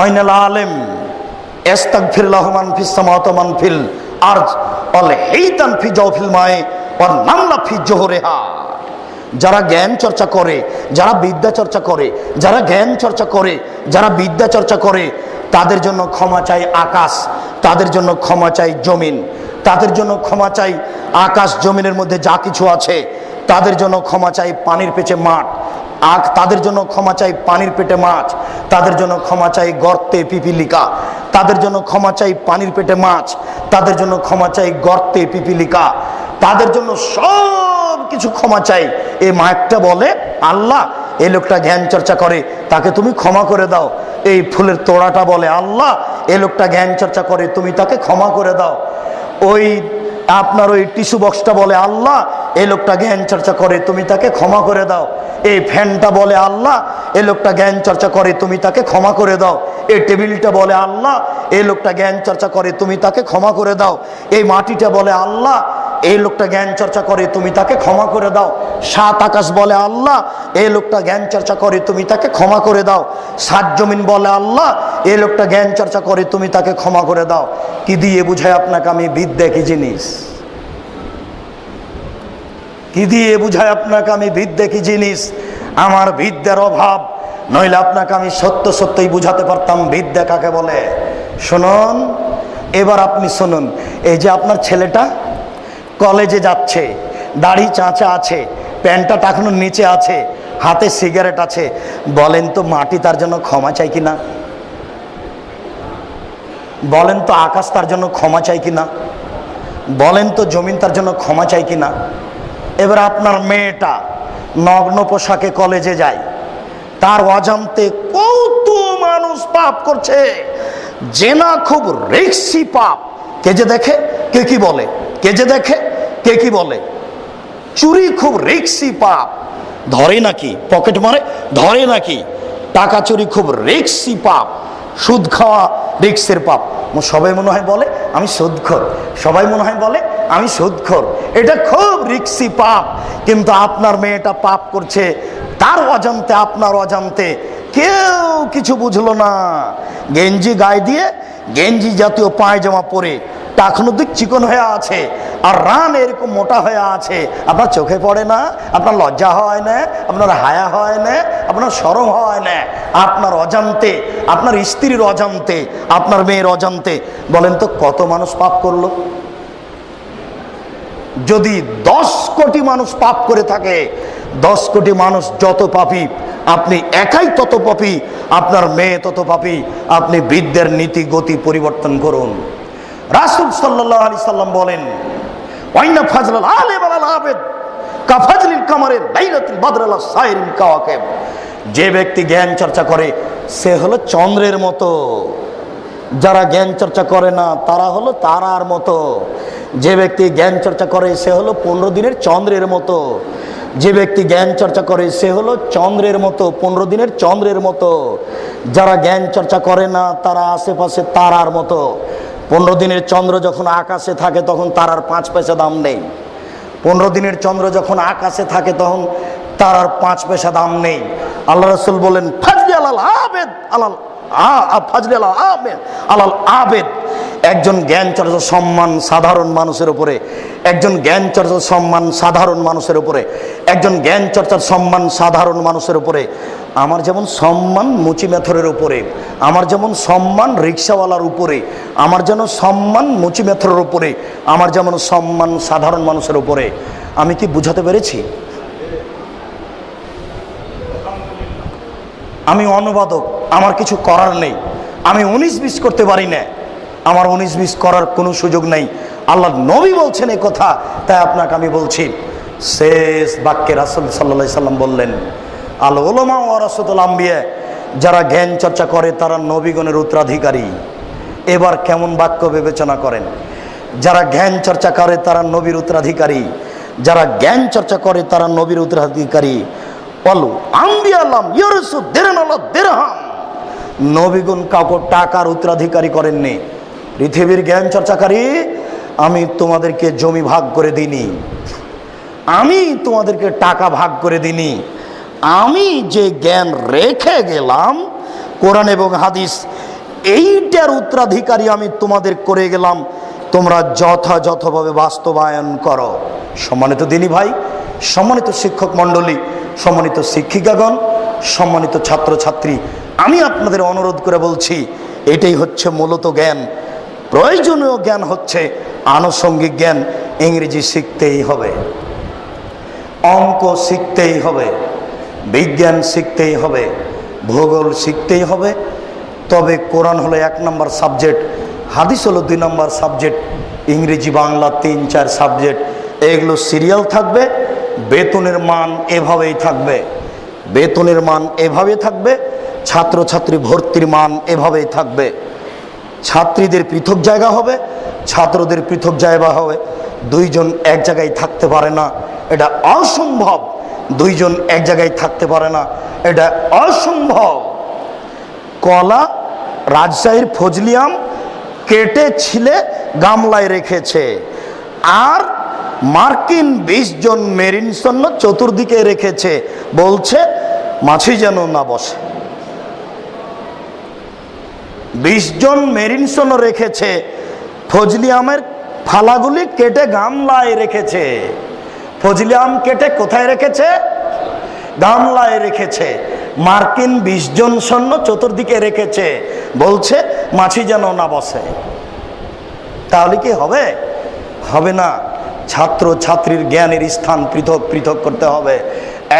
আইনাল আলেম ইস্তাগফির লাহু মান ফিস সামাওয়াতি ওয়া মান ফিল আরজ ওয়াল হাইতান ফি জাওফিল মায়ে ওয়ান নামলা ফি জোহরিহা। যারা জ্ঞান চর্চা করে, যারা বিদ্যা চর্চা করে, যারা জ্ঞান চর্চা করে, যারা বিদ্যা চর্চা করে, তাদের জন্য ক্ষমা চাই আকাশ, তাদের জন্য ক্ষমা চাই জমিন, তাদের জন্য ক্ষমা চাই আকাশ জমিনের মধ্যে যা কিছু আছে, তাদের জন্য ক্ষমা চাই পানির পেটে মাঠ, তাদের জন্য ক্ষমা চাই পানির পেটে মাছ, তাদের জন্য ক্ষমা চাই গর্তে পিপিলিকা, তাদের জন্য ক্ষমা চাই পানির পেটে মাছ, তাদের জন্য ক্ষমা চাই গর্তে পিপিলিকা, তাদের জন্য সব কিছু ক্ষমা চাই। এই মায়েরটা বলে, আল্লাহ এই লোকটা জ্ঞান চর্চা করে, তাকে তুমি ক্ষমা করে দাও। এই ফুলের তোড়াটা বলে, আল্লাহ এই লোকটা জ্ঞান চর্চা করে, তুমি তাকে ক্ষমা করে দাও। ওই আপনার ওই টিস্যু বক্সটা বলে, আল্লাহ এই লোকটা জ্ঞান চর্চা করে, তুমি তাকে ক্ষমা করে দাও। এই ফ্যানটা বলে, আল্লাহ এই লোকটা জ্ঞান চর্চা করে, তুমি তাকে ক্ষমা করে দাও। এই টেবিলটা বলে, আল্লাহ এই লোকটা জ্ঞান চর্চা করে, তুমি তাকে ক্ষমা করে দাও। এই মাটিটা বলে, আল্লাহ এই লোকটা জ্ঞান চর্চা করে, তুমি তাকে ক্ষমা করে দাও। 7 আকাশ বলে, আল্লাহ এই লোকটা জ্ঞান চর্চা করে, তুমি তাকে ক্ষমা করে দাও। 7 জমিন বলে, আল্লাহ এই লোকটা জ্ঞান চর্চা করে, তুমি তাকে ক্ষমা করে দাও। কি দিয়ে বুঝাই আপনাকে আমি বিদ্যা কি জিনিস? কি দিয়ে বুঝাই আপনাকে আমি বিদ্যা কি জিনিস? আমার বিদ্যার অভাব, নইলে আপনাকে আমি সত্য সত্যই বুঝাতে পারতাম বিদ্যা কাকে বলে। শুনুন, এবার আপনি শুনুন, এই যে আপনার ছেলেটা কলেজে যাচ্ছে, দাড়ি চাঁচা আছে, প্যান্টটা টাকানোর নিচে আছে, হাতে সিগারেট আছে, বলেন তো মাটি তার জন্য ক্ষমা চাই কিনা? বলেন তো আকাশ তার জন্য ক্ষমা চাই কিনা? বলেন তো জমিন তার জন্য ক্ষমা চাই কিনা? এবার আপনার মেয়েটা নগ্ন পোশাকে কলেজে যায়, তার অজান্তে কত মানুষ পাপ করছে। জেনা খুব রিস্কি পাপ, কে যে দেখে কে কি বলে, কে যে দেখে কে কি বলে। চুরি খুব রিস্কি পাপ, ধরে নাকি পকেট মারে, ধরে নাকি। টাকা চুরি খুব রিস্কি পাপ, সুদ খাওয়া রিস্কের পাপ। সবাই মনে হয় বলে আমি সুদখোর, সবাই মনে হয় বলে আমি সুদখোর, এটা খুব রিস্কি পাপ। কিন্তু আপনার মেয়েটা পাপ করছে তার অজান্তে, আপনার অজান্তে, কেউ কিছু বুঝলো না। গেঞ্জি গায়ে দিয়ে, গেঞ্জি জাতীয় পায়জামা পরে টাকনো দিক চিকন হয়ে আছে, আর রান এরকম মোটা হয়ে আছে। আপনার চোখে পড়ে না? আপনার লজ্জা হয় না? আপনার হায়া হয় না? আপনার শরম হয় না? আপনার অজান্তে, আপনার স্ত্রীর অজান্তে, আপনার মেয়ের অজান্তে, বলেন তো কত মানুষ পাপ করলো? যদি 10 কোটি মানুষ পাপ করে থাকে, 10 কোটি মানুষ যত পাপী, আপনি একাই তত পাপী, আপনার মেয়ে তত পাপী। আপনি বিদ্যার নীতি গতি পরিবর্তন করুন। রাসূল সাল্লাল্লাহু আলাইহি সাল্লাম বলেন, ওয়াইনা ফাজলাল আলিম আলাল আবিদ কা ফাজলিল কামারে লাইলাতুল বদর আলা সাইরিল কাওয়াকিব। যে ব্যক্তি জ্ঞান চর্চা করে সে হলো চন্দ্রের মতো, যারা জ্ঞান চর্চা করে না তারা হলো তারার মতো। যে ব্যক্তি জ্ঞান চর্চা করে সে হলো 15 দিনের চন্দ্রের মতো। যে ব্যক্তি জ্ঞান চর্চা করে সে হলো চন্দ্রের মতো, 15 দিনের চন্দ্রের মতো। যারা জ্ঞান চর্চা করে না তারা আশেপাশে তারার মতো। 15 দিনের চন্দ্র যখন আকাশে থাকে তখন তারার 5 পয়সা দাম নেই। 15 দিনের চন্দ্র যখন আকাশে থাকে তখন তারার 5 পয়সা দাম নেই। আল্লাহ রাসূল বলেন ফাজলি আলাল আবেদ আলাল আবেদ। একজন জ্ঞান চর্চার সম্মান সাধারণ মানুষের উপরে, একজন জ্ঞান চর্চার সম্মান সাধারণ মানুষের উপরে, একজন জ্ঞান চর্চার সম্মান সাধারণ মানুষের উপরে। আমার যেমন সম্মান মুচি মেথরের উপরে, আমার যেমন সম্মান রিক্সাওয়ালার উপরে, আমার যেন সম্মান মুচি মেথরের উপরে, আমার যেমন সম্মান সাধারণ মানুষের উপরে। আমি কি বুঝাতে পেরেছি? আমি অনুবাদক, আমার কিছু করার নেই। আমি 19-20 করতে পারি না, আমার 19-20 করার কোনো সুযোগ নেই। আল্লাহ নবী বলছেন এই কথা, তাই আপনাকে আমি বলছি। শেষ বাক্যে রাসূল সাল্লাল্লাহু আলাইহি সাল্লাম বললেন আল উলামা ওয়ারাসাতুল আম্বিয়া, যারা জ্ঞান চর্চা করে তারা নবীগণের উত্তরাধিকারী। এবার কেমন বাক্য বিবেচনা করেন? যারা জ্ঞান চর্চা করে তারা নবীর উত্তরাধিকারী, যারা জ্ঞান চর্চা করে তারা নবীর উত্তরাধিকারী। বলো আম্বিয়ালাম ইয়ারসু দিরহাম, নবীগণ কাউকে টাকার উত্তরাধিকারী করেননি। পৃথিবীর জ্ঞান চর্চাকারী, আমি তোমাদেরকে জমি ভাগ করে দিইনি, আমি তোমাদেরকে টাকা ভাগ করে দিইনি। আমি যে জ্ঞান রেখে গেলাম কোরআন এবং হাদিস, এইটার উত্তরাধিকারী আমি তোমাদের করে গেলাম, তোমরা যথাযথভাবে বাস্তবায়ন করো। সম্মানিত দিনী ভাই, সম্মানিত শিক্ষক মণ্ডলী, সম্মানিত শিক্ষিকাগণ, সম্মানিত ছাত্রছাত্রী, আমি আপনাদের অনুরোধ করে বলছি, এটাই হচ্ছে মূলত জ্ঞান। প্রয়োজনীয় জ্ঞান হচ্ছে আনুষঙ্গিক জ্ঞান। ইংরেজি শিখতেই হবে, অঙ্ক শিখতেই হবে, বিজ্ঞান শিখতেই হবে, ভূগোল শিখতেই হবে। তবে কোরআন হলো 1 নম্বর সাবজেক্ট, হাদিস হলো 2 নম্বর সাবজেক্ট, ইংরেজি বাংলা 3-4 সাবজেক্ট। এগুলো সিরিয়াল থাকবে। বেতনের মান এভাবেই থাকবে, বেতনের মান এভাবে থাকবে, ছাত্রছাত্রী ভর্তির মান এভাবেই থাকবে। ছাত্রীদের পৃথক জায়গা হবে, ছাত্রদের পৃথক জায়গা হবে। 2 জন এক জায়গায় থাকতে পারে না, এটা অসম্ভব। 2 জন এক জায়গায় থাকতে পারে না, এটা অসম্ভব। কলা রাজশাহীর ফজলি আম কেটে ছিলে গামলায় রেখেছে, আর মার্কিন 20 জন মেরিন সৈন্য চতুর্দিকে রেখেছে, বলছে মাছি যেন না বসে। 20 জন মেরিন সৈন্য রেখেছে, ফজলি আমের ফালাগুলি কেটে গামলায় রেখেছে। ফজলি আম কেটে কোথায় রেখেছে? গামলায় রেখেছে। মার্কিন 20 জন সৈন্য চতুর্দিকে রেখেছে, বলছে মাছি যেন না বসে। তাহলে কি হবে? হবে না। ছাত্র ছাত্রীর জ্ঞানের স্থান পৃথক পৃথক করতে হবে,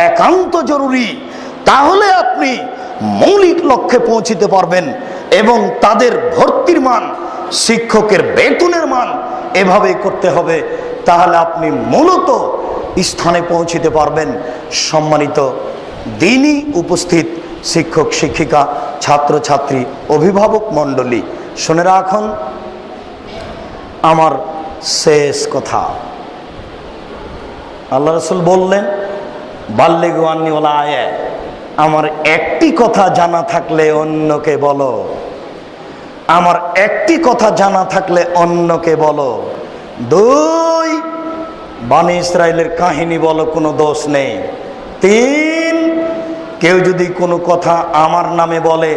একান্ত জরুরি। তাহলে আপনি মৌলিক লক্ষ্যে পৌঁছিতে পারবেন এবং তাদের ভর্তির মান, শিক্ষকের বেতনের মান এভাবেই করতে হবে। তাহলে আপনি মূলত স্থানে পৌঁছিতে পারবেন। সম্মানিত দিনই উপস্থিত শিক্ষক শিক্ষিকা, ছাত্রছাত্রী, অভিভাবক মণ্ডলী, শুনে রাখুন আমার শেষ কথা। আল্লাহ রাসূল বললেন বাল্লিগু আন্নী ওয়ালা আয়া, আমার একটি কথা জানা থাকলে অন্যকে বলো, আমার একটি কথা জানা থাকলে অন্যকে বলো। 2, বনী ইসরাইলের কাহিনী বলো, কোনো দোষ নেই। 3, কেউ যদি কোনো কথা আমার নামে বলে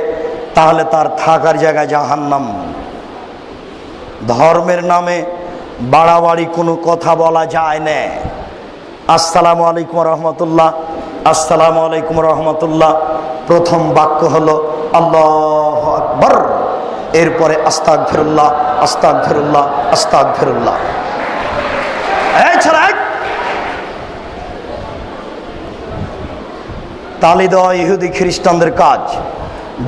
তাহলে তার থাকার জায়গায় জাহান্নাম। ধর্মের নামে বাড়াবাড়ি কোনো কথা বলা যায় না। আসসালামু আলাইকুম রহমতুল্লাহ, আসসালামু আলাইকুম রহমতুল্লাহ। প্রথম বাক্য হলো আল্লাহু আকবার, এরপরে আস্তাগফিরুল্লাহ, আস্তাগফিরুল্লাহ, আস্তাগফিরুল্লাহ। এছাড়া তালি দেওয়া ইহুদি খ্রিস্টানদের কাজ।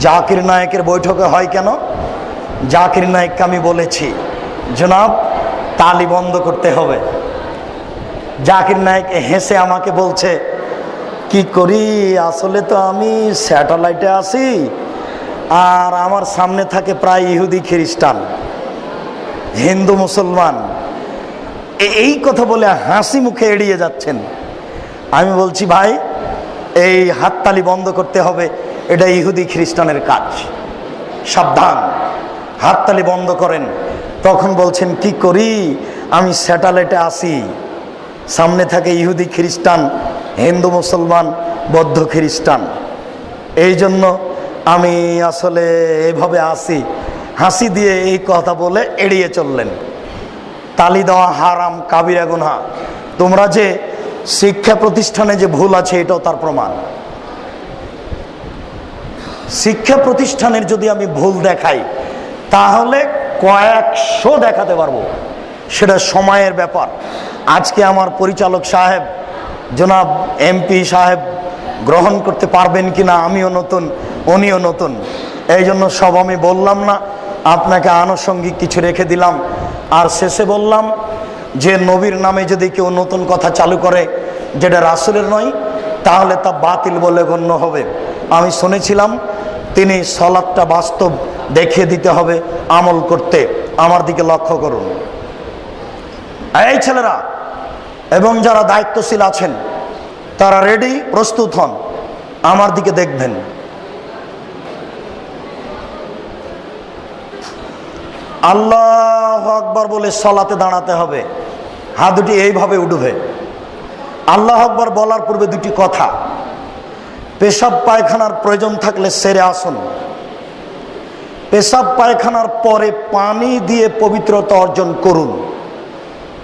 জাকির নায়েকের বৈঠকে হয় কেন? জাকির নায়েককে আমি বলেছি জনাব তালি বন্ধ করতে হবে। জাকির নায়েক হেসে আমাকে বলছে কি করি, আসলে তো আমি স্যাটেলাইটে আছি আর আমার সামনে থাকে প্রায় ইহুদি খ্রিস্টান, হিন্দু মুসলমান। এই কথা বলে হাসি মুখে এড়িয়ে যাচ্ছেন। আমি বলছি ভাই এই হাততালি বন্ধ করতে হবে, এটা ইহুদি খ্রিস্টানের কাজ, সাবধান, হাততালি বন্ধ করেন। তখন বলছেন কি করি, আমি স্যাটেলাইটে আসি, সামনে থাকে ইহুদি খ্রিস্টান, হিন্দু মুসলমান, বৌদ্ধ খ্রিস্টান, এই জন্য আমি আসলে এইভাবে আসি। হাসি দিয়ে এই কথা বলে এড়িয়ে চললেন। তালি দেওয়া হারাম, কাবিরা গুনাহ। তোমরা যে শিক্ষা প্রতিষ্ঠানে যে ভুল আছে এটাও তার প্রমাণ। শিক্ষা প্রতিষ্ঠানের যদি আমি ভুল দেখাই তাহলে কয়েকশো দেখাতে পারবো, সেটা সময়ের ব্যাপার। আজকে আমার পরিচালক সাহেব, জনাব এমপি সাহেব গ্রহণ করতে পারবেন কিনা, আমিও নতুন, উনিও নতুন, এই জন্য সব আমি বললাম না, আপনাকে আনুষঙ্গিক কিছু রেখে দিলাম। আর শেষে বললাম যে নবীর নামে যদি কেউ নতুন কথা চালু করে যেটা রাসূলের নয়, তাহলে তা বাতিল বলে গণ্য হবে। আমি শুনেছিলাম তিনি সালাতটা বাস্তব দেখিয়ে দিতে হবে আমল করতে। আমার দিকে লক্ষ্য করুন, এই ছেলেরা এবং যারা দায়িত্বশীল আছেন তারা রেডি, প্রস্তুত হন, আমার দিকে দেখবেন। আল্লাহু আকবার বলে সালাতে দাঁড়াতে হবে, হাত দুটি এইভাবে উঠবে। আল্লাহু আকবার বলার পূর্বে দুটি কথা, পেশাব পায়খানার প্রয়োজন থাকলে সেরে আসুন, পেশাব পায়খানার পরে পানি দিয়ে পবিত্রতা অর্জন করুন।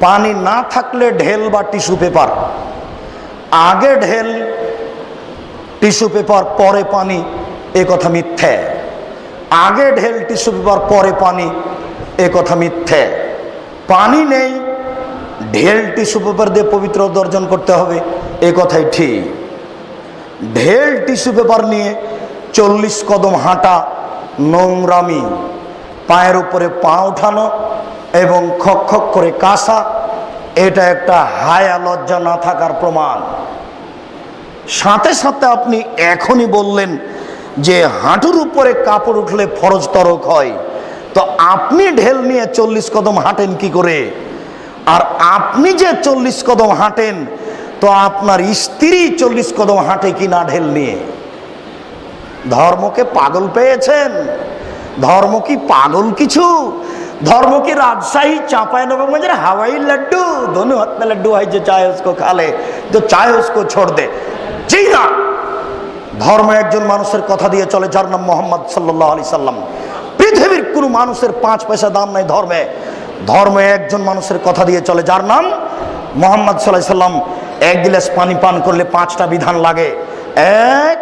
পানি না থাকলে ঢেল বা টিস্যু পেপার, আগে ঢেল টিস্যু পেপার পরে পানি, এ কথা মিথ্যে। আগে ঢেল টিস্যু পেপার পরে পানি, এ কথা মিথ্যে। পানি নেই, ঢেল টিস্যু পেপার দিয়ে পবিত্রতা অর্জন করতে হবে, এ কথাই ঠিক। ঢেল টিস্যু পেপার নিয়ে 40 কদম হাঁটা নোংরামি, পায়ের উপরে পা উঠানো এবং খক খক করে কাশা, এটা একটা হায়া লজ্জা না থাকার প্রমাণ। সাথে সাথে আপনি এখনই বললেন যে হাঁটুর উপরে কাপড় উঠলে ফরজ তরক হয়, তো আপনি ঢেল নিয়ে 40 কদম হাঁটেন কি করে? আর আপনি যে 40 কদম হাঁটেন, তো আপনার স্ত্রী 40 কদম হাঁটে কি না ঢেল নিয়ে? ধর্মকে পাগল পেয়েছেন? ধর্ম কি পাগল কিছু? धर्म की राजशाही चांपानेर हवाई लड्डू, दोनों हाथ में लड्डू है, जो चाहे उसको खा ले, जो चाहे उसको छोड़ दे। जी ना, धर्म एकजन मानुषेर कथा दिए चले जार नाम मोहम्मद सल्लल्लाहु अलैहि वसल्लम। पृथिवीर कोनो मानुषेर 5 पैसा दाम नहीं धर्मे। धर्म एकजन मानुषेर कथा दिए चले जार नाम मोहम्मद सल्लल्लाहु अलैहि वसल्लम। एक गिलास पानी पान करले 5टा विधान लागे। 1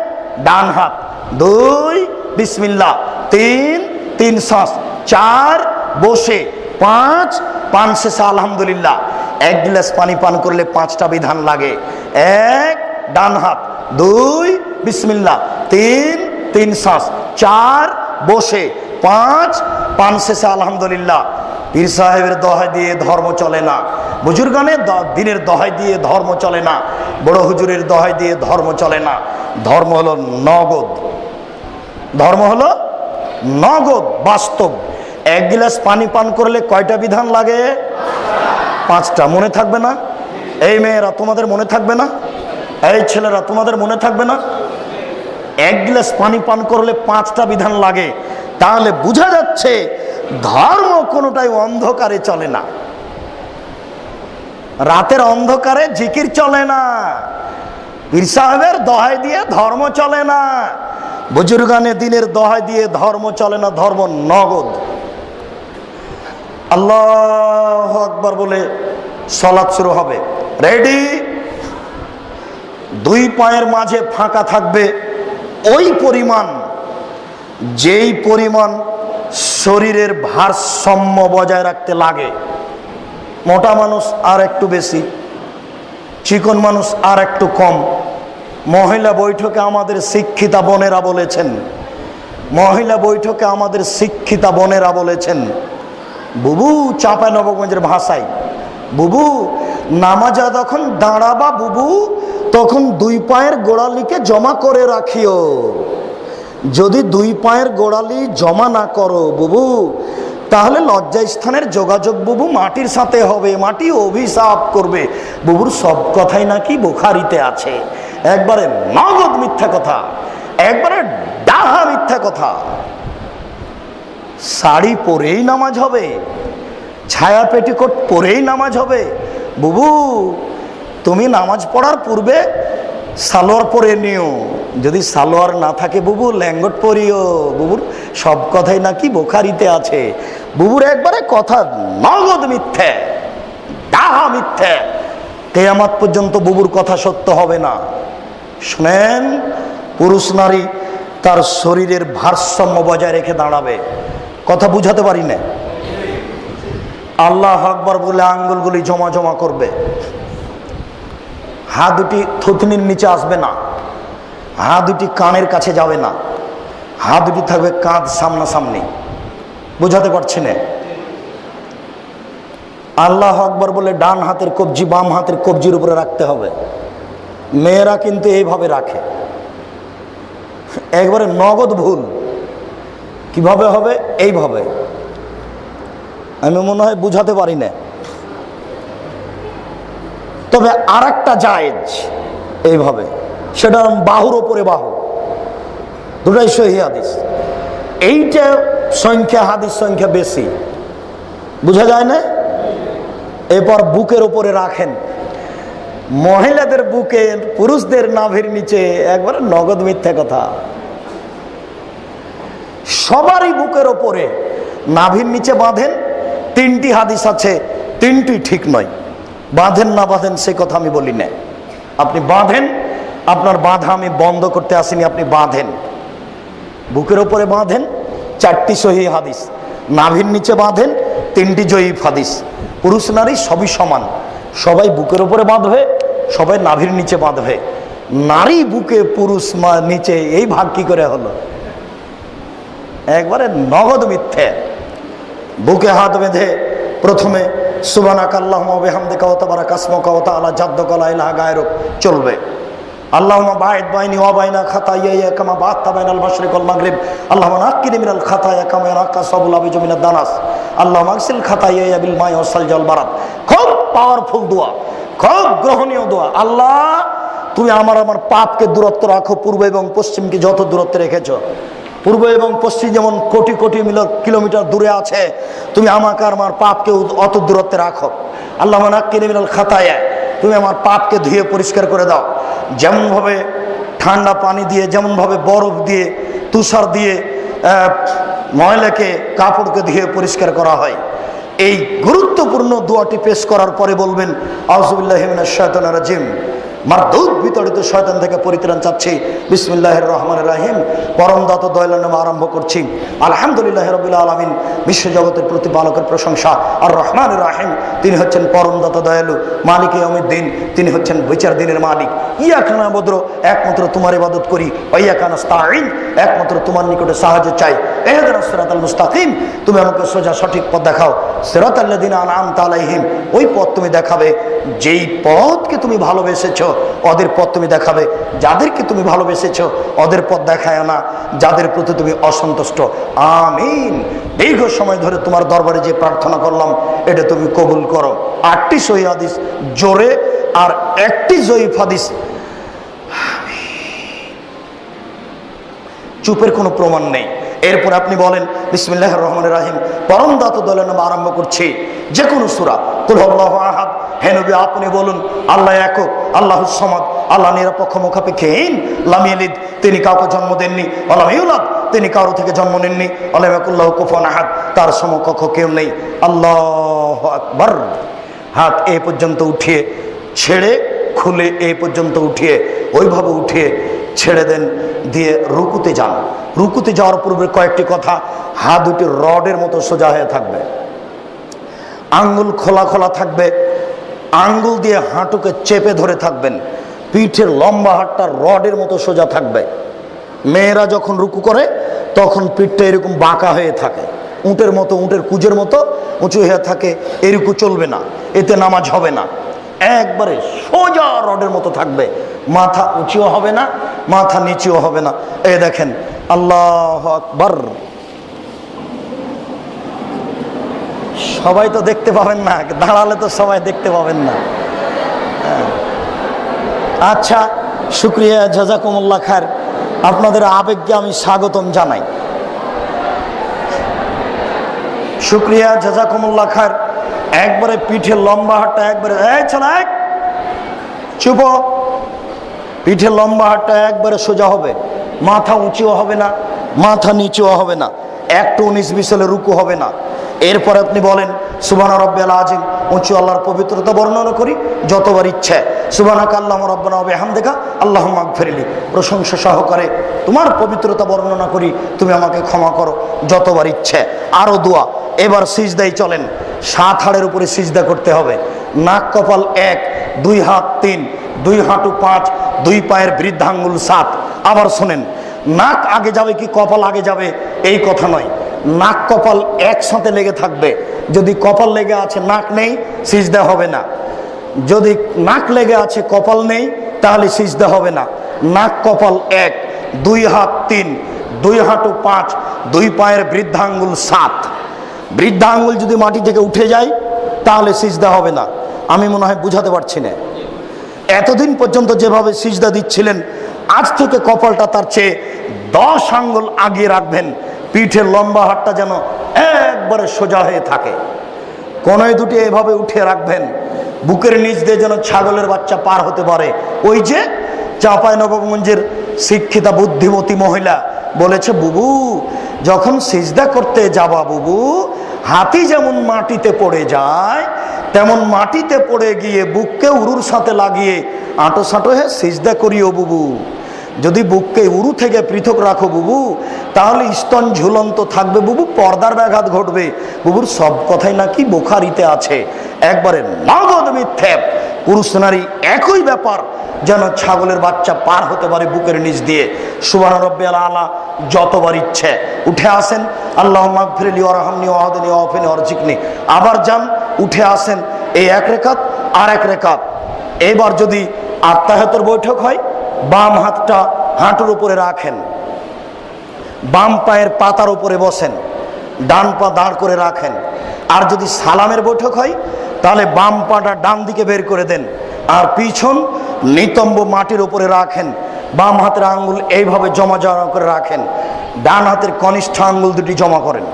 डान हाथ, 2 बिस्मिल्लाह, 3 श्वास, 4 বসে, 5 পান শেষে আলহামদুলিল্লাহ। 1 গ্লাস পানি পান করলে 5টা বিধান লাগে। 1 ডান হাত, 2 বিসমিল্লাহ, 3 শ্বাস, 4 বসে, 5 পান শেষে আলহামদুলিল্লাহ। পীর সাহেবের দোহাই দিয়ে ধর্ম চলে না, বুজুর্গানের দিনের দোহাই দিয়ে ধর্ম চলে না, বড় হুজুরের দোহাই দিয়ে ধর্ম চলে না। ধর্ম হলো নগদ, ধর্ম হলো নগদ, বাস্তব। 1 गिलास पानी पान करले कयटा विधान लागे? 5टा। मने थाकबे ना? এই মেয়েরা তোমাদের মনে থাকবে না? এই ছেলেরা তোমাদের মনে থাকবে না? 1 गिलास पानी पान करले 5টা বিধান লাগে। তাহলে বোঝা যাচ্ছে ধর্ম কোনোটাই অন্ধকারে চলে না। রাতের অন্ধকারে জিকির চলে না, পীর সাহেবের দোহাই দিয়ে ধর্ম চলে না, বুজুর্গানে দিনের দোহাই দিয়ে ধর্ম চলে না। ধর্ম নগদ। আল্লাহু আকবার বলে সালাত শুরু হবে। রেডি? 2 পায়ের মাঝে ফাঁকা থাকবে ওই পরিমাণ, যেই পরিমাণ শরীরের ভারসাম্য বজায় রাখতে লাগে। মোটা মানুষ আর একটু বেশি, চিকন মানুষ আর একটু কম। মহিলা বৈঠকে আমাদের শিক্ষিতা বোনেরা বলেছেন, মহিলা বৈঠকে আমাদের শিক্ষিতা বোনেরা বলেছেন, বুবু, চাঁপাইনবাবগঞ্জের ভাষায়, বুবু নামাজা যখন দাঁড়াবা বুবু, তখন 2 পায়ের গোড়ালিকে জমা করে রাখিও। যদি 2 পায়ের গোড়ালি জমা না করো বুবু, তাহলে লজ্জাস্থানের যোগাযোগ বুবু মাটির সাথে হবে, মাটি অভিশাপ করবে। বুবুর সব কথাই নাকি বুখারিতে আছে। একবারে নগদ মিথ্যা কথা, একবারে ডাহা মিথ্যা কথা। শাড়ি পরেই নামাজ হবে, ছায়া পেটিকোট পরেই নামাজ হবে। বুবু তুমি নামাজ পড়ার পূর্বে সালোয়ার পরে নিও, যদি সালোয়ার না থাকে বুবু ল্যাঙ্গট পরিও। বুবুর সব কথাই নাকি বুখারিতে আছে। বুবুর একবারে কথা নগদ মিথ্যে, ডাহা মিথ্যে। কিয়ামত পর্যন্ত বুবুর কথা সত্য হবে না। শুনেন, পুরুষ নারী তার শরীরের ভারসাম্য বজায় রেখে দাঁড়াবে। কথা বুঝাতে পারি না? আল্লাহ আকবার বলে আঙ্গুলগুলি জমা জমা করবে, হাত দুটি থুতনির নিচে আসবে না, হাত দুটি কানের কাছে যাবে না, হাত দুটি থাকবে কাঁধ সামনাসামনি। বুঝাতে পারছি না? আল্লাহ আকবার বলে ডান হাতের কবজি বাম হাতের কবজির উপরে রাখতে হবে। মেয়েরা কিন্তু এইভাবে রাখে, একবারে নগদ ভুল। কিভাবে হবে? এইভাবে। আমি মনে হয় বুঝাতে পারি না। তবে আর একটা জায়েজ এইভাবে, সেটা বাহুর ওপরে বাহু, দুটাই সহিহ হাদিস। এইটা সংখ্যা হাদিস সংখ্যা বেশি, বুঝা যায় না? এরপর বুকের ওপরে রাখেন, মহিলাদের বুকে, পুরুষদের নাভির নিচে। একবারে নগদ মিথ্যা কথা। সবারই বুকের ওপরে, নাভির নিচে বাঁধেন। তিনটি হাদিস আছে, তিনটি ঠিক নয়। বাঁধেন না বাঁধেন সে কথা আমি বলি না। আপনি বাঁধেন, আপনার বাঁধা আমি বন্ধ করতে আসিনি। আপনি বাঁধেন, বুকের ওপরে বাঁধেন, চারটি সহিহ হাদিস। নাভির নিচে বাঁধেন, তিনটি জয়ীফ হাদিস। পুরুষ নারী সবই সমান, সবাই বুকের ওপরে বাঁধবে, সবাই নাভির নিচে বাঁধবে। নারী বুকে, পুরুষ নিচে, এই ভাগ কি করে হলো? একবারে নগদ মিথ্যে। বুকে হাত বেঁধে প্রথমে সুবহানাকা আল্লাহুম্মা ওয়া বিহামদিকা ওয়া তাবারাকা ইসমুকা ওয়া তাআলা জাদ্দুকা লা ইলাহা গায়রুক চলবে। আল্লাহুম্মা বাঈদ বাইনি ওয়া বাইনা খাতায়ায়া কামা বা'আদতা বাইনাল মাশরিক ওয়াল মাগরিব। আল্লাহুম্মা নাক্কিনি মিনাল খাতায়া কামা ইয়ানক্কা সাবুল আবিজু মিনাদ দানাস। আল্লাহুম্মা আগসিল খাতায়ায়া বিল মাই ওয়াস সালজি ওয়াল বারাদ। খুব পাওয়ারফুল দোয়া, খুব গ্রহণীয় দোয়া। আল্লাহ তুমি আমার পাপকে দূরত্ব রাখো, পূর্ব এবং পশ্চিমকে যত দূরত্বে রেখেছো। পূর্ব এবং পশ্চিম যেমন কোটি কোটি কিলোমিটার দূরে আছে, তুমি আমাকে আর আমার পাপকে অত দূরত্বে রাখো। আল্লাহুম্মা নাক্কিনি মিনাল খাতায়া, তুমি আমার পাপকে ধুয়ে পরিষ্কার করে দাও। যেমনভাবে ঠান্ডা পানি দিয়ে, যেমনভাবে বরফ দিয়ে, তুষার দিয়ে ময়লাকে, কাপড়কে ধুয়ে পরিষ্কার করা হয়, এই গুরুত্বপূর্ণ দোয়াটি পেশ করার পরে বলবেন আউযুবিল্লাহি মিনাশ শাইতানির রাজিম, মারদুদ বিতাড়িত শয়তান থেকে পরিত্রাণ চাচ্ছি। বিসমিল্লাহির রহমানির রহিম। পরম দাতা দয়ালুর নামে আরম্ভ করছি। আলহামদুলিল্লাহি রাব্বিল আলামিন, বিশ্বজগতের প্রতিপালকের প্রশংসা। আর রহমানির রহিম, তিনি হচ্ছেন পরম দাতা দয়ালু। মালিকে ইয়াউমিদ্দিন, তিনি হচ্ছেন বিচার দিনের মালিক। ইয়াকা না'বুদু, একমাত্র তোমার ইবাদত করি। ওয়া ইয়াকা নাস্তাঈন, একমাত্র তোমার নিকটে সাহায্য চাই। ইহদিনাস সিরাতাল মুস্তাকিম, তুমি আমাকে সোজা সঠিক পথ দেখাও। সিরাতাল্লাযিনা আন'আমতা আলাইহিম, ওই পথ তুমি দেখাবে যেই পথকে তুমি ভালোবেসেছো। ওদের পথ তুমি দেখাবে যাদেরকে তুমি ভালোবেসেছো, ওদের পথ দেখায় না যাদের প্রতি তুমি অসন্তুষ্ট। আমিন। দীর্ঘ সময় ধরে তোমার দরবারে যে প্রার্থনা করলাম, এটা তুমি কবুল করো। 8টি সহিহ হাদিস জোরে আর 1টি জয়ীফ হাদিস। চুপের কোনো প্রমাণ নেই। এরপর আপনি বলেন বিসমিল্লাহির রহমানির রহিম, পরম দাতা দয়ালুর নামে আরম্ভ করছি। যে কোনো সূরা, কুল হুয়াল্লাহু আহাদ। হে নবী আপনি বলুন আল্লাহ একক, আল্লাহুস সামাদ, আল্লাহ নিরপেক্ষ মুখাপেক্ষীহীন। লাম ইয়ালিদ, তিনি কাউকে জন্ম দেননি। ওয়া লাম ইউলাদ, তিনি কারো থেকে জন্ম নেননি। ওয়া লাম ইয়াকুল লাহু কুফুয়ান আহাদ, তার সমকক্ষ কেউ নেই। আল্লাহু আকবার। হাত এই পর্যন্ত উঠিয়ে, ছেড়ে খুলে এই পর্যন্ত উঠিয়ে, ওইভাবে উঠিয়ে ছেড়ে দেন, দিয়ে রুকুতে যান। রুকুতে যাওয়ার পূর্বে কয়েকটি কথা। হাত দুটি রডের মতো সোজা হয়ে থাকবে, আঙ্গুল খোলা খোলা থাকবে, আঙ্গুল দিয়ে হাঁটুকে চেপে ধরে থাকবেন। পিঠের লম্বা হাতটা রডের মতো সোজা থাকবে। মেয়েরা যখন রুকু করে তখন পিঠটা এরকম বাঁকা হয়ে থাকে, উটের মতো, উটের কুজের মতো উঁচু হয়ে থাকে। এরকম চলবে না, এতে নামাজ হবে না। একবারে সোজা রডের মতো থাকবে, মাথা উঁচুও হবে না, মাথা নিচুও হবে না। এই দেখেন, আল্লাহু আকবার। সবাই তো দেখতে পাবেন না, দাঁড়ালে তো সবাই দেখতে পাবেন না। আচ্ছা, শুক্রিয়া, জাযাকুমুল্লাহ খায়ের। আপনাদের আবেগকে আমি স্বাগতম জানাই। শুক্রিয়া, জাযাকুমুল্লাহ খায়ের। একবারে পিঠে লম্বা হাতটা একবারে, এই ছেলে চুপ। পিঠে লম্বা হাতটা একবারে সোজা হবে, মাথা উঁচুও হবে না, মাথা নিচুও হবে না, একটু 19-20 হলে রুকু হবে না। এরপর আপনি বলেন সুবহানা রাব্বিয়াল আযীম, উঁচু আল্লাহর পবিত্রতা বর্ণনা করি যতবার ইচ্ছে। সুবহানাকা আল্লাহুম্মা রাব্বানা ওয়া বিহামদিকা আল্লাহুম্মা আগফিরলি, প্রশংসা সহকারে তোমার পবিত্রতা বর্ণনা করি, তুমি আমাকে ক্ষমা করো যতবার ইচ্ছে। আরো দোয়া। এবার সিজদায় চলেন। 7 হাড়ের উপরে সিজদা করতে হবে। নাক কপাল 1, 2 হাত 3, 2 হাঁটু 5, 2 পায়ের বৃদ্ধাঙ্গুল 7। আবার শোনেন, নাক আগে যাবে কি কপাল আগে যাবে এই কথা নয়, নাক কপাল একসাথে লেগে থাকবে। যদি কপাল লেগে আছে নাক নেই, সিজদা হবে না। যদি নাক লেগে আছে কপাল নেই, তাহলে সিজদা হবে না। নাক কপাল 1, 2 হাত 3, 2 হাঁটু 5, 2 পায়ের বৃদ্ধাঙ্গুল 7। বৃদ্ধাঙ্গুল যদি মাটি থেকে উঠে যায় তাহলে সিজদা হবে না। আমি মনে হয় বুঝাতে পারছি না। এতদিন পর্যন্ত যেভাবে সিজদা দিচ্ছিলেন, আজ থেকে কপালটা তার চেয়ে 10 আঙ্গুল আগিয়ে রাখবেন। পিঠের লম্বা হাতটা যেন একবারে সোজা হয়ে থাকে। কোনোই দুটি এভাবে উঠে রাখবেন। বুকের নিচ দিয়ে যেন ছাগলের বাচ্চা পার হতে পারে। ওই যে চাঁপাইনবাবগঞ্জের শিক্ষিতা বুদ্ধিমতী মহিলা বলেছে, বুবু যখন সিজদা করতে যাবা বুবু, হাতি যেমন মাটিতে পড়ে যায় তেমন মাটিতে পড়ে গিয়ে বুককে উরুর সাথে লাগিয়ে আঁটো সাঁটো হয়ে সিজদা করিও বুবু। যদি বুককে উরু থেকে পৃথক রাখো বুবু, তাহলে স্তন ঝুলন্ত থাকবে বুবু, পর্দার ব্যাঘাত ঘটবে বুবুর। সব কথাই নাকি বুখারীতে আছে। একবারে নগদ মিথ্যে। পুরুষ নারী একই ব্যাপার, যেন ছাগলের বাচ্চা পার হতে পারে বুকের নিচ দিয়ে। সুবহান রাব্বিয়াল আলা যতবার ইচ্ছে উঠে আসেন। আল্লাহুম্মা আগফিরলি ওয়ারহামনি ওয়াহদিনি ওয়াআফিনি ওয়ারজিকনি। আবার যান, উঠে আসেন। এই 1 রাকাত আর 1 রাকাত। এবার যদি আত্তাহিয়াতের বৈঠক হয়, বাম হাতটা হাঁটুর উপরে রাখেন, বাম পায়ের পাতার উপরে বসেন, ডান পা দাঁড় করে রাখেন। আর যদি সালামের বৈঠক হয় তাহলে বাম পাটা ডান দিকে বের করে দেন, আর পিছন নিতম্ব মাটির উপরে রাখেন। বাম হাতের আঙ্গুল এইভাবে জমা জমা করে রাখেন, ডান হাতের কনিষ্ঠ আঙ্গুল দুটি জমা করেন।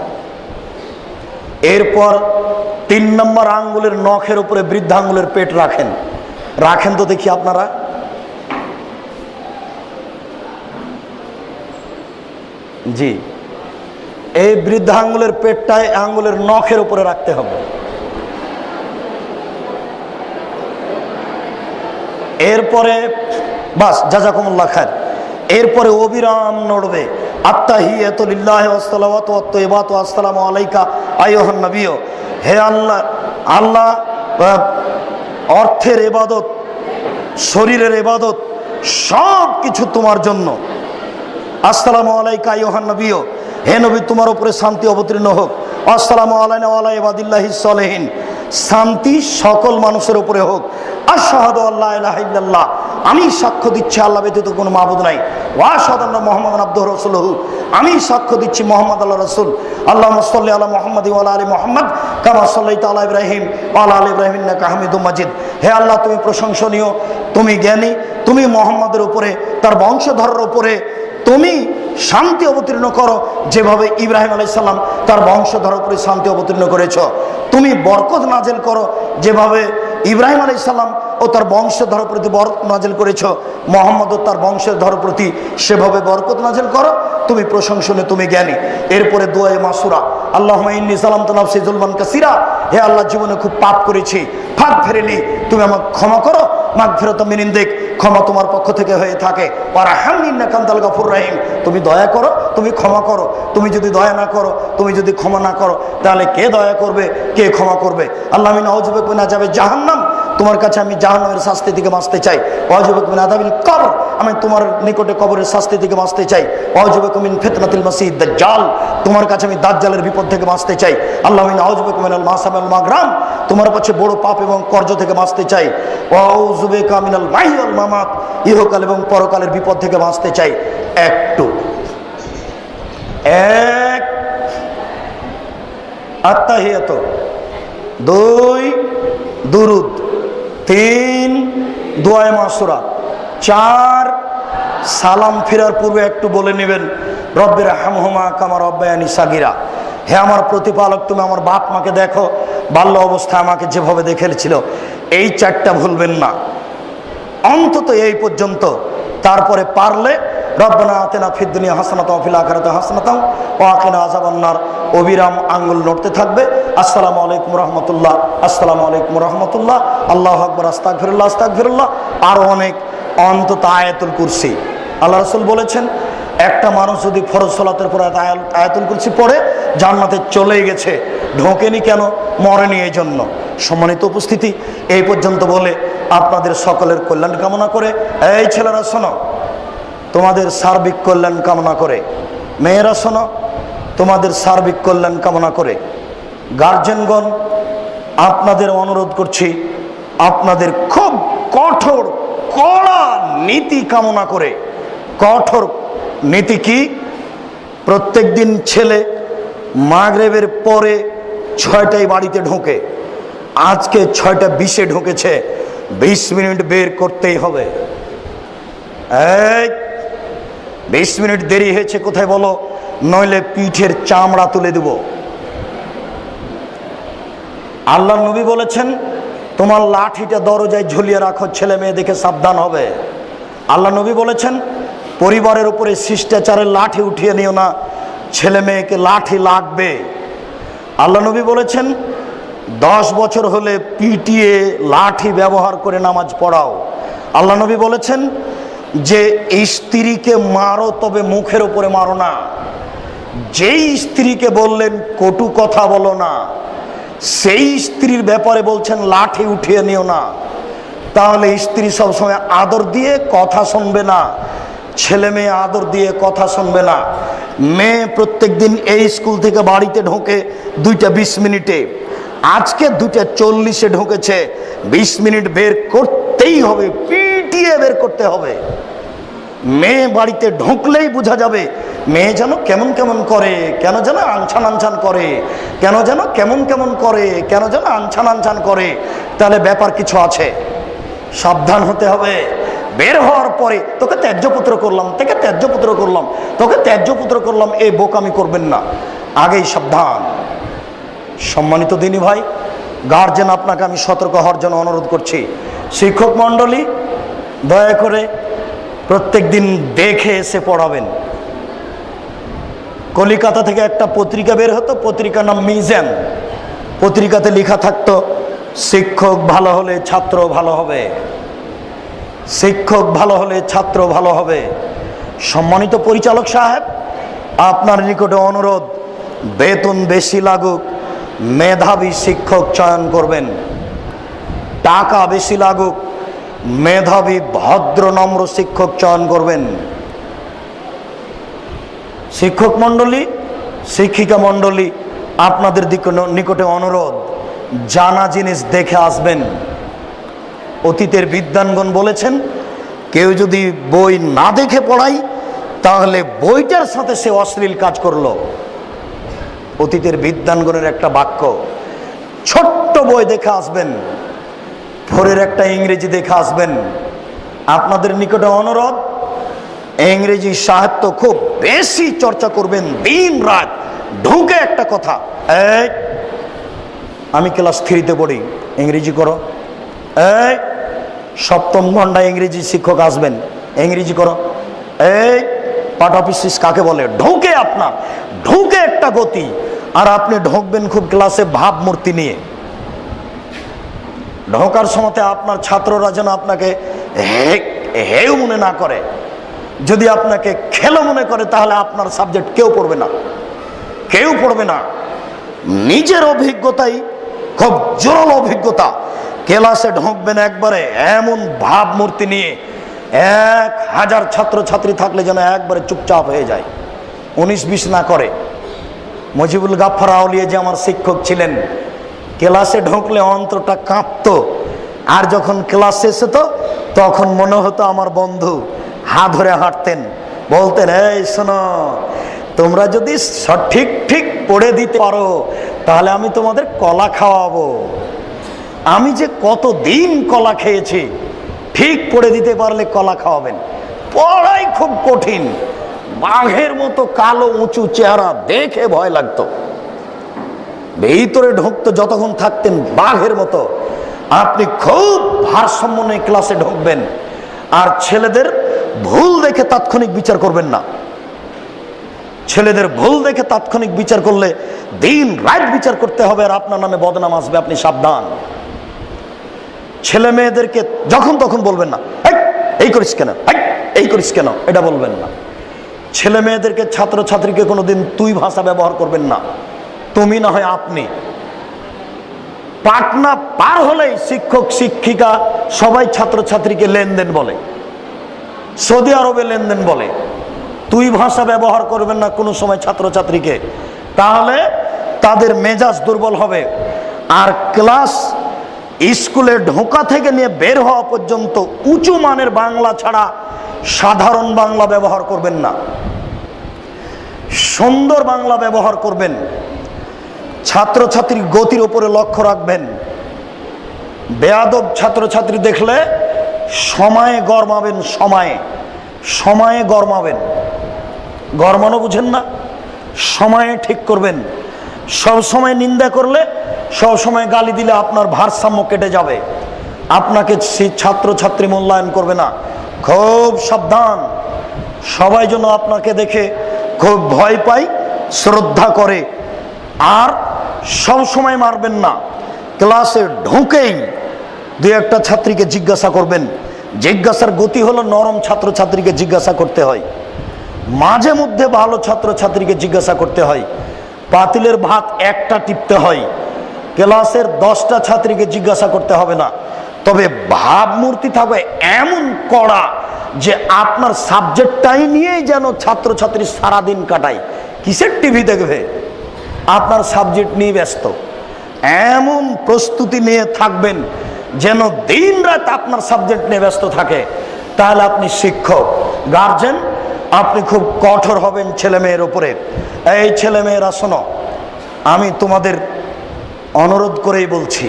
এরপর 3 নম্বর আঙ্গুলের নখের উপরে বৃদ্ধাঙ্গুলের পেট রাখেন। রাখেন তো দেখি আপনারা। জি, এই বৃদ্ধাঙ্গুলের পেটটায় আঙ্গুলের নখের উপরে রাখতে হবে। এরপরে বাস, জাযাকুমুল্লাহ খায়ের। এরপরে অবিরাম নড়বে। আত্তাহিয়াতু লিল্লাহি ওয়াসসালাওয়াতু ওয়াত-তাইয়্যিবাতু আসসালামু আলাইকা আইয়ুহান নবিয়্যু। হে আল্লাহ, আল্লাহ অর্থের ইবাদত, শরীরের ইবাদত সব কিছু তোমার জন্য। আসসালামু আলাইকা আইয়ুহান নবিয়্যু, হে নবী তোমার উপরে শান্তি অবতীর্ণ হোক। আসসালামু আলাইনা ওয়া আলা ইবাদিল্লাহিস সালিহিন, শান্তি সকল মানুষের উপরে হোক। আশহাদু আল্লা ইলাহা ইল্লাল্লাহ, আমি সাক্ষ্য দিচ্ছি আল্লাহ ব্যতীত কোনো মাবুদ নাই। ওয়া আশহাদু আন্না মুহাম্মাদান আবদুহু ওয়া রাসূলুহু, আমি সাক্ষ্য দিচ্ছি মুহাম্মদ আল্লাহর রাসূল। আল্লাহুম্মা সাল্লি আলা মুহাম্মাদি ওয়া আলা আলি মুহাম্মাদ কামা সাল্লাইতা আলা ইব্রাহিম ওয়া আলা আলি ইব্রাহিম ইন্নাকা হামিদুম মাজিদ। হে আল্লাহ, তুমি প্রশংসনীয়, তুমি জ্ঞানী, তুমি মুহাম্মাদের উপরে, তার বংশধরের উপরে তুমি শান্তি অবতীর্ণ করো, যেভাবে ইব্রাহিম আলাইহিস সালাম তার বংশধরের উপরে শান্তি অবতীর্ণ করেছ। তুমি বরকত নাজিল করো, যেভাবে ইব্রাহিম আলাইহিস সালাম ও তার বংশধর প্রতি বরকত নাজিল করেছ, মুহাম্মদ ও তার বংশধর প্রতি সেভাবে বরকত নাজিল করো। তুমি প্রশংসনীয়, তুমি জ্ঞানী। এরপরে দোয়া মাসুরা, আল্লাহুম্মা ইন্নী যালামতু নাফসি যুলমান কাসীরা, হে আল্লাহ জীবনে খুব পাপ করেছি, ফাগফিরলি, তুমি আমাকে ক্ষমা করো। মাগফিরাতুম মিন ইনদিক, ক্ষমা তোমার পক্ষ থেকে হয়ে থাকে। ওয়ারহামনি ইন্নাকা আনতাল গাফুরুর রহিম, তুমি দয়া করো, তুমি ক্ষমা করো। তুমি যদি দয়া না করো, তুমি যদি ক্ষমা না করো, তাহলে কে দয়া করবে, কে ক্ষমা করবে? আল্লাহ আমি নাউযু বিকা মিন আযাবি জাহান্নাম, তোমার কাছে আমি জাহান্নামের শাস্তি থেকে বাঁচতে চাই। ওয়াউযু বিকা মিন আযাবিল কবর, আমি তোমার নিকটে কবরের শাস্তি থেকে বাঁচতে চাই। ওয়াউযু বিকা মিন ফিতনাতিল মাসিহিদ দাজ্জাল, তোমার কাছে আমি দাজ্জালের বিপদ থেকে বাঁচতে চাই। আল্লাহ আমি নাউযু বিকা মিনাল মাসাম ওয়াল মাগরাম, তোমার কাছে বড় পাপ এবং কর্জ থেকে বাঁচতে চাই। ওয়াউযু বিকা মিনাল মাহি ওয়াল মামাত, ইহকাল এবং পরকালের বিপদ থেকে বাঁচতে চাই। একটু এক আত্তাহিয়াতু 2 দুরুদ, 3 দোয়ায়ে মাসুরা, 4 সালাম ফেরার পূর্বে একটু বলে নেবেন রব্বির হামহুমা কামা রব্বায়ানি সাগীরা। হে আমার প্রতিপালক, তুমি আমার বাপ মাকে দেখো বাল্য অবস্থায় আমাকে যেভাবে দেখেছিল। এই 4টা ভুলবেন না, অন্তত এই পর্যন্ত। তারপরে পারলে রব্বানা আতিনা ফিদ দুনিয়া হাসানাতাও ওয়া ফিল আখিরাতি হাসানাতাও ওয়া কিনা আযাবান্নার অবিরাম আঙ্গুল নড়তে থাকবে। আসসালামু আলাইকুম রাহমাতুল্লাহ, আসসালামু আলাইকুম রাহমাতুল্লাহ, আল্লাহু আকবার, আস্তাগফিরুল্লাহ আস্তাগফিরুল্লাহ। আর অনেক, অন্তত আয়াতুল কুরসি। আল্লাহ রাসূল বলেছেন একটা মানুষ যদি ফরজ সালাতের পর আয়াতুল কুরসি পড়ে জান্নাতে চলে গেছে। ঢোকেনি কেন? মরেনি এই জন্য। সম্মানিত উপস্থিতি, এই পর্যন্ত বলে আপনাদের সকলের কল্যাণ কামনা করে, এই ছেলেরা শোনো, তোমাদের সার্বিক কল্যাণ কামনা করে, মেয়েরা শোনো, তোমাদের সার্বিক কল্যাণ কামনা করে, গার্জেনগণ আপনাদের অনুরোধ করছি, আপনাদের খুব কঠোর কড়া নীতি কামনা করে। কঠোর নীতি কি? প্রত্যেক দিন ছেলে মাগরিবের পরে 6টায় বাড়িতে ঢোকে। আজকে 6:20-এ ঢুকেছে, 20 মিনিট বের করতেই হবে। এই 20 মিনিট দেরি হয়েছে কোথায় বলো, নইলে পিঠের চামড়া তুলে দেব। আল্লাহ নবী বলেছেন তোমার লাঠিটা দরজায় ঝুলিয়ে রাখো, ছেলে মেয়ে দেখে সাবধান হবে। আল্লাহ নবী বলেছেন পরিবারের উপরে শিষ্টাচারের লাঠি উঠিয়ে নিও না, ছেলে মেয়েকে লাঠি লাগবে। আল্লাহ নবী বলেছেন 10 বছর হলে পিটিয়ে লাঠি ব্যবহার করে নামাজ পড়াও। আল্লাহ নবী বলেছেন যে স্ত্রীকে মারো, তবে মুখের উপরে মারো না। যেই স্ত্রীকে বললেন কটু কথা বলো না, সেই স্ত্রীর ব্যাপারে বলছেন লাঠি উঠিয়ে নিও না। তাহলে স্ত্রী সবসময় আদর দিয়ে কথা শুনবে না, ছেলে মেয়ে আদর দিয়ে কথা শুনবে না। মেয়ে প্রত্যেক দিন এই স্কুল থেকে বাড়িতে ঢোকে 2:20 মিনিটে, আজকে 2:40-এ ঢুকেছে। 20 মিনিট বের করতেই হবে, পিটিয়ে বের করতে হবে। মেয়ে বাড়িতে ঢুকলেই বোঝা যাবে মেয়ে যেন কেমন কেমন করে, কেন যেন আনছান আনছান করে, কেন যেন কেমন কেমন করে, কেন যেন আনছান আনছান করে। তাহলে ব্যাপার কিছু আছে, সাবধান হতে হবে। বের হওয়ার পরে তোকে ত্যায্যপুত্র করলাম, তোকে ত্যায্যপুত্র করলাম, তোকে ত্যায্যপুত্র করলাম, এই বোকামি করবেন না, আগেই সাবধান। সম্মানিত দিনী ভাই, গার্জেন আপনাকে আমি সতর্ক হওয়ার জন্য অনুরোধ করছি। শিক্ষক মণ্ডলী দয়া করে প্রত্যেক দিন দেখে এসে পড়াবেন। কলিকাতা থেকে একটা পত্রিকা বের হতো, পত্রিকার নাম মিজান। পত্রিকাতে লেখা থাকতো শিক্ষক ভালো হলে ছাত্র ভালো হবে, শিক্ষক ভালো হলে ছাত্র ভালো হবে। সম্মানিত পরিচালক সাহেব, আপনার নিকটে অনুরোধ, বেতন বেশি লাগুক, মেধাবী শিক্ষক চয়ন করবেন। টাকা বেশি লাগুক, মেধাবী ভদ্র নম্র শিক্ষক চয়ন করবেন। শিক্ষক মণ্ডলী, শিক্ষিকা মণ্ডলী, আপনাদের নিকটে অনুরোধ, জানা জিনিস দেখে আসবেন। অতীতের বিদ্বানগণ বলেছেন কেউ যদি বই না দেখে পড়ায় তাহলে বইটার সাথে সে অশ্লীল কাজ করলো। অতীতের বিদ্বানগণের একটা বাক্য। ছোট্ট বই দেখে আসবেন, ভোরের একটা ইংরেজি দেখে আসবেন। আপনাদের নিকটে অনুরোধ, ইংরেজি সাহিত্য খুব বেশি চর্চা করবেন, দিন রাত ঢুকে একটা কথা, এই আমি ক্লাস 3-তে পড়ি, ইংরেজি করো। এই সপ্তম ঘন্টায় ইংরেজি শিক্ষক আসবেন, ইংরেজি করো। এই পার্ট অফ স্পিচ কাকে বলে, ঢুকে আপনার ঢুকে একটা গতি। আর আপনি ঢুকবেন খুব ক্লাসে ভাবমূর্তি নিয়ে। ঢোকার সময় আপনার ছাত্ররা যেন আপনাকে হেউ মনে না করে। যদি আপনাকে খেলো মনে করে তাহলে আপনার সাবজেক্ট কেউ পড়বে না, কেউ পড়বে না। নিজের অভিজ্ঞতাই খুব জোরালো অভিজ্ঞতা। ক্লাসে ঢুকবেন একবারে এমন ভাবমূর্তি নিয়ে, 1000 ছাত্রছাত্রী থাকলে যেন একবারে চুপচাপ হয়ে যায়, 19-20 না করে। মুজিবুল গাফফার আউলিয়া যে আমার শিক্ষক ছিলেন, ক্লাসে ঢুকলে অন্তরটা কাঁপতো। আর যখন ক্লাস শেষ হতো তখন মনে হতো আমার বন্ধু, হাত ধরে হাঁটতেন, বলতেন এই শোনো, তোমরা যদি সঠিক ঠিক পড়ে দিতে পারো তাহলে আমি তোমাদের কলা খাওয়াবো। আমি যে কতদিন কলা খেয়েছি, ঠিক পড়ে দিতে পারলে কলা খাওয়াবেন। পড়াই খুব কঠিন, বাঘের মতো কালো উঁচু চেহারা, দেখে ভয় লাগতো। ভিতরে ঢুকতো, যতক্ষণ থাকতেন বাঘের মতো। আপনি খুব ভারসাম্য নিয়ে ক্লাসে ঢুকবেন, আর ছেলেদের ভুল দেখে তাৎক্ষণিক বিচার করবেন না। ছেলেদের ভুল দেখে তাৎক্ষণিক বিচার করলে দিন রাত বিচার করতে হবে, আর আপনার নামে বদনাম আসবে, আপনি সাবধান। ছেলে মেয়েদেরকে যখন তখন বলবেন না, এই করিস কেন, এই করিস কেন, এটা বলবেন না। ছেলে মেয়েদেরকে, ছাত্র ছাত্রীকে কোনোদিন তুই ভাষা ব্যবহার করবেন না। তুমি না হয় আপনি। পাটনা পার হলেই শিক্ষক শিক্ষিকা সবাই ছাত্র ছাত্রীকে লেনদেন বলে, সৌদি আরবে লেনদেন বলে। তুই ভাষা ব্যবহার করবেন না কোনো সময় ছাত্র ছাত্রীকে, তাহলে তাদের মেজাজ দুর্বল হবে। আর ক্লাস, স্কুলে ঢোকা থেকে নিয়ে বের হওয়া পর্যন্ত উঁচু মানের বাংলা ছাড়া সাধারণ বাংলা ব্যবহার করবেন না, সুন্দর বাংলা ব্যবহার করবেন। ছাত্রছাত্রীর গতির উপরে লক্ষ্য রাখবেন। বেয়াদব ছাত্রছাত্রী দেখলে সময়ে গরমাবেন, সময়ে গরমাবেন। গরমানো বুঝেন না, সময়ে ঠিক করবেন। সব সময় নিন্দা করলে, সব সময় গালি দিলে আপনার ভারসাম্য কেটে যাবে, আপনাকে ছাত্রছাত্রী মূল্যায়ন করবে না। খুব সাবধান। সবাই যেন আপনাকে দেখে খুব ভয় পায়, শ্রদ্ধা করে। আর সব সময় মারবেন না। ক্লাসে ঢুকেই দু একটা ছাত্রীকে জিজ্ঞাসা করবেন। জিজ্ঞাসার গতি হলো নরম, ছাত্রছাত্রীকে জিজ্ঞাসা করতে হয়। মাঝে মধ্যে ভালো ছাত্রছাত্রীকে জিজ্ঞাসা করতে হয়। পাতিলের ভাত একটা টিপতে হয়, ক্লাসের 10টা ছাত্রীকে জিজ্ঞাসা করতে হবে না। তবে ভাবমূর্তি থাকবে এমন কড়া যে আপনার সাবজেক্টটাই নিয়েই যেন ছাত্রছাত্রী সারাদিন কাটায়। কিসের টিভি দেখবে, আপনার সাবজেক্ট নিয়ে ব্যস্ত। এমন প্রস্তুতি নিয়ে থাকবেন যেন দিন রাত আপনার সাবজেক্ট নিয়ে ব্যস্ত থাকে। তাহলে আপনি শিক্ষক, গার্জেন, আপনি খুব কঠোর হবেন ছেলে মেয়ের উপরে। এই ছেলে মেয়েরা শোনো, আমি তোমাদের অনুরোধ করেই বলছি,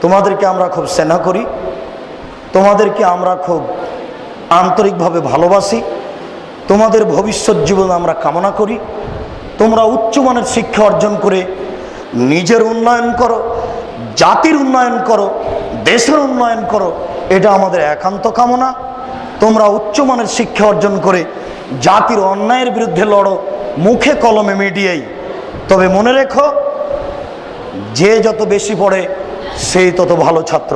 তোমাদেরকে আমরা খুব স্নেহ করি, তোমাদেরকে আমরা খুব আন্তরিকভাবে ভালোবাসি, তোমাদের ভবিষ্যৎ জীবন আমরা কামনা করি। তোমরা উচ্চমানের শিক্ষা অর্জন করে নিজের উন্নয়ন করো, জাতির উন্নয়ন করো, দেশের উন্নয়ন করো, এটা আমাদের একান্ত কামনা। তোমরা উচ্চমানের শিক্ষা অর্জন করে জাতির অন্যায়ের বিরুদ্ধে লড়ো, মুখে কলমে মিডিয়াই। তবে মনে রেখো, যে যত বেশি পড়ে সেই তত ভালো ছাত্র।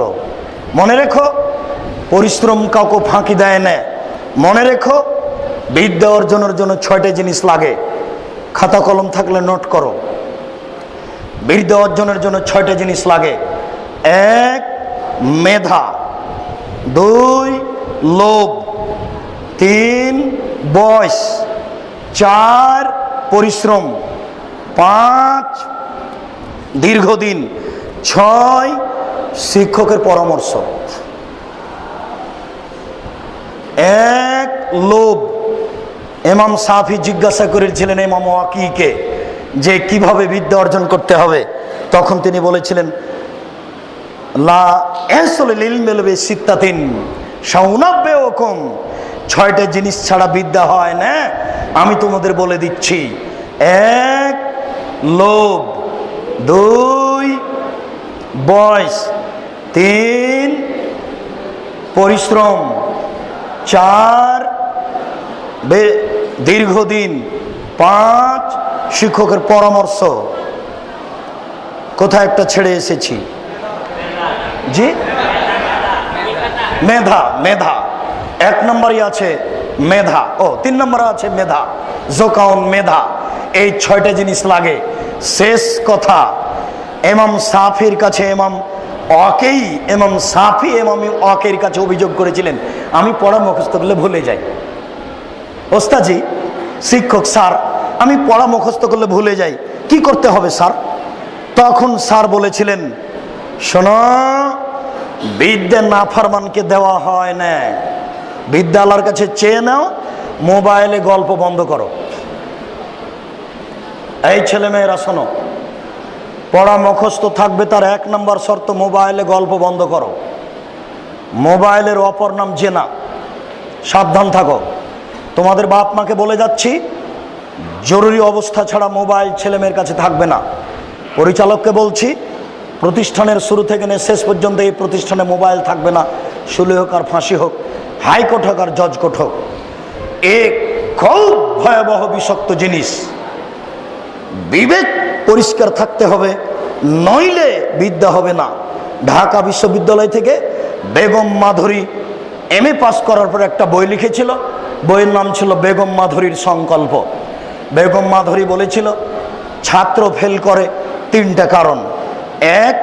মনে রেখো, পরিশ্রম কাউকে ফাঁকি দেয় না। মনে রেখো, বিদ্যা অর্জনের জন্য 6টা জিনিস লাগে। খাতা কলম থাকলে নোট করো। বিদ্যা অর্জনের জন্য 6টা জিনিস লাগে। 1 মেধা, 2 লোভ, 3 বয়স, 4 পরিশ্রম, 5 দীর্ঘদিন, 6 শিক্ষকের পরামর্শ। 1 লোভ। ইমাম শাফি জিজ্ঞাসা করেছিলেন ইমাম ওয়াকিকে যে কিভাবে বিদ্যা অর্জন করতে হবে। তখন তিনি বলেছিলেন, লা ইয়াহসুলুল ইলমু বিসিত্তাতিন শাউনাব্বিউকুম, 6টা জিনিস ছাড়া বিদ্যা হয় না। আমি তোমাদের বলে দিচ্ছি। 1 লোভ, 2 বয়স, 3 পরিশ্রম, 4 দীর্ঘদিন, 5 শিক্ষকের পরামর্শ। কোথায় একটা ছেড়ে এসেছি? জি, মেধা। মেধা 1 নম্বরই আছে মেধা। 3 নম্বরে আছে মেধা, জোকাউন মেধা। এই 6টা জিনিস লাগে। শেষ কথা, ইমাম শাফির কাছে ইমাম ওয়াকির কাছে অভিযোগ করেছিলেন, আমি পড়া মুখস্থ করলে ভুলে যাই। ওস্তাদজি, শিক্ষক স্যার, আমি পড়া মুখস্থ করলে ভুলে যাই, কি করতে হবে স্যার? তখন স্যার বলেছিলেন, শোনো, বিদ্যা নাফরমানকে দেওয়া হয় না। বিদ্যা আল্লাহর কাছে চেয়ে নাও, মোবাইলে গল্প বন্ধ করো। এই ছেলে মেয়েরা শোনো, পড়া মুখস্থ থাকবে, তার 1 নম্বর শর্ত মোবাইলে গল্প বন্ধ করো। মোবাইলের অপর নাম জেনা, সাবধান থাকো। তোমাদের বাপ মাকে বলে যাচ্ছি, জরুরি অবস্থা ছাড়া মোবাইল ছেলেমেয়ের কাছে থাকবে না। পরিচালককে বলছি, প্রতিষ্ঠানের শুরু থেকে নিয়ে শেষ পর্যন্ত এই প্রতিষ্ঠানে মোবাইল থাকবে না। শুলি হোক আর ফাঁসি হোক, হাইকোর্ট হোক আর জজ কোর্ট হোক। এ খুব ভয়াবহ বিষাক্ত জিনিস। বিবেক পরিষ্কার থাকতে হবে, নইলে বিদ্যা হবে না। ঢাকা বিশ্ববিদ্যালয় থেকে বেগম মাধুরী MA পাস করার পর একটা বই লিখেছিল, বইয়ের নাম ছিল বেগম মাধুরীর সংকল্প। বেগম মাধুরী বলেছিল, ছাত্র ফেল করে 3টা কারণ: 1,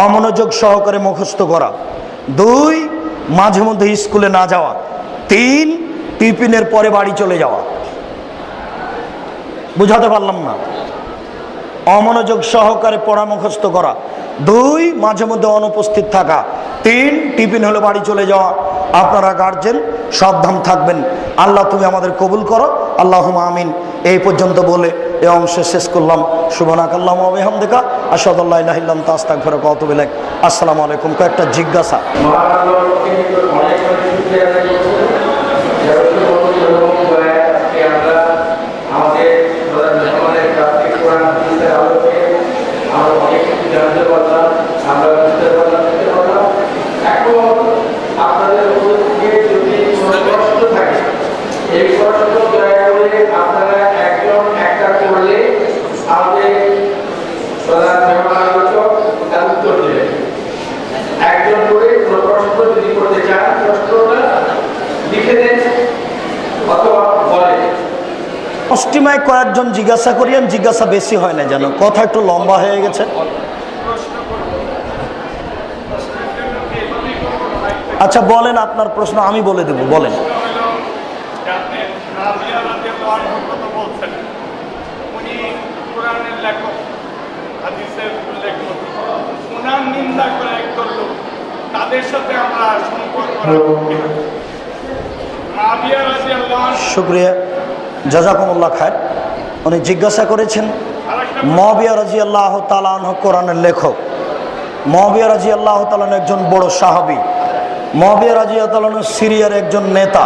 অমনোযোগ সহকারে মুখস্থ করা; 2, মাঝে মধ্যে স্কুলে না যাওয়া; 3, টিফিনের পরে বাড়ি চলে যাওয়া। বুঝাতে পারলাম না? অমনোযোগ সহকারে পড়া মুখস্থ করা, 2, মাঝে মধ্যে অনুপস্থিত থাকা; 3, টিফিন হলে বাড়ি চলে যাওয়া। আপনারা গার্জেন সাবধান থাকবেন। আল্লাহ তুমি আমাদের কবুল করো, আল্লাহুম্মা আমিন। এই পর্যন্ত বলে এই অংশ শেষ করলাম। সুবহানাকাল্লাহুম্মা ওয়া বিহামদিকা আশহাদু আল্লা ইলাহা ইল্লা আনতা আস্তাগফিরুকা ওয়া আতুবু ইলাইক। আসসালামু আলাইকুম। কয়েকটা জিজ্ঞাসা। অষ্টিমায় কয়েকজন জিজ্ঞাসা করিয়েন, জিজ্ঞাসা বেশি হয় না যেন, কথা একটু লম্বা হয়ে গেছে। আচ্ছা বলেন আপনার প্রশ্ন, আমি বলে দেব, বলেন। শুকরিয়া, জাযাকুমুল্লাহ খায়র। উনি জিজ্ঞাসা করেছেন, মুআবিয়া রাদিয়াল্লাহু তাআলা আনহু কোরআনের লেখক। মুআবিয়া রাদিয়াল্লাহু তাআলা একজন বড় সাহাবী। মুআবিয়া রাদিয়াল্লাহু তাআলা সিরিয়ার একজন নেতা।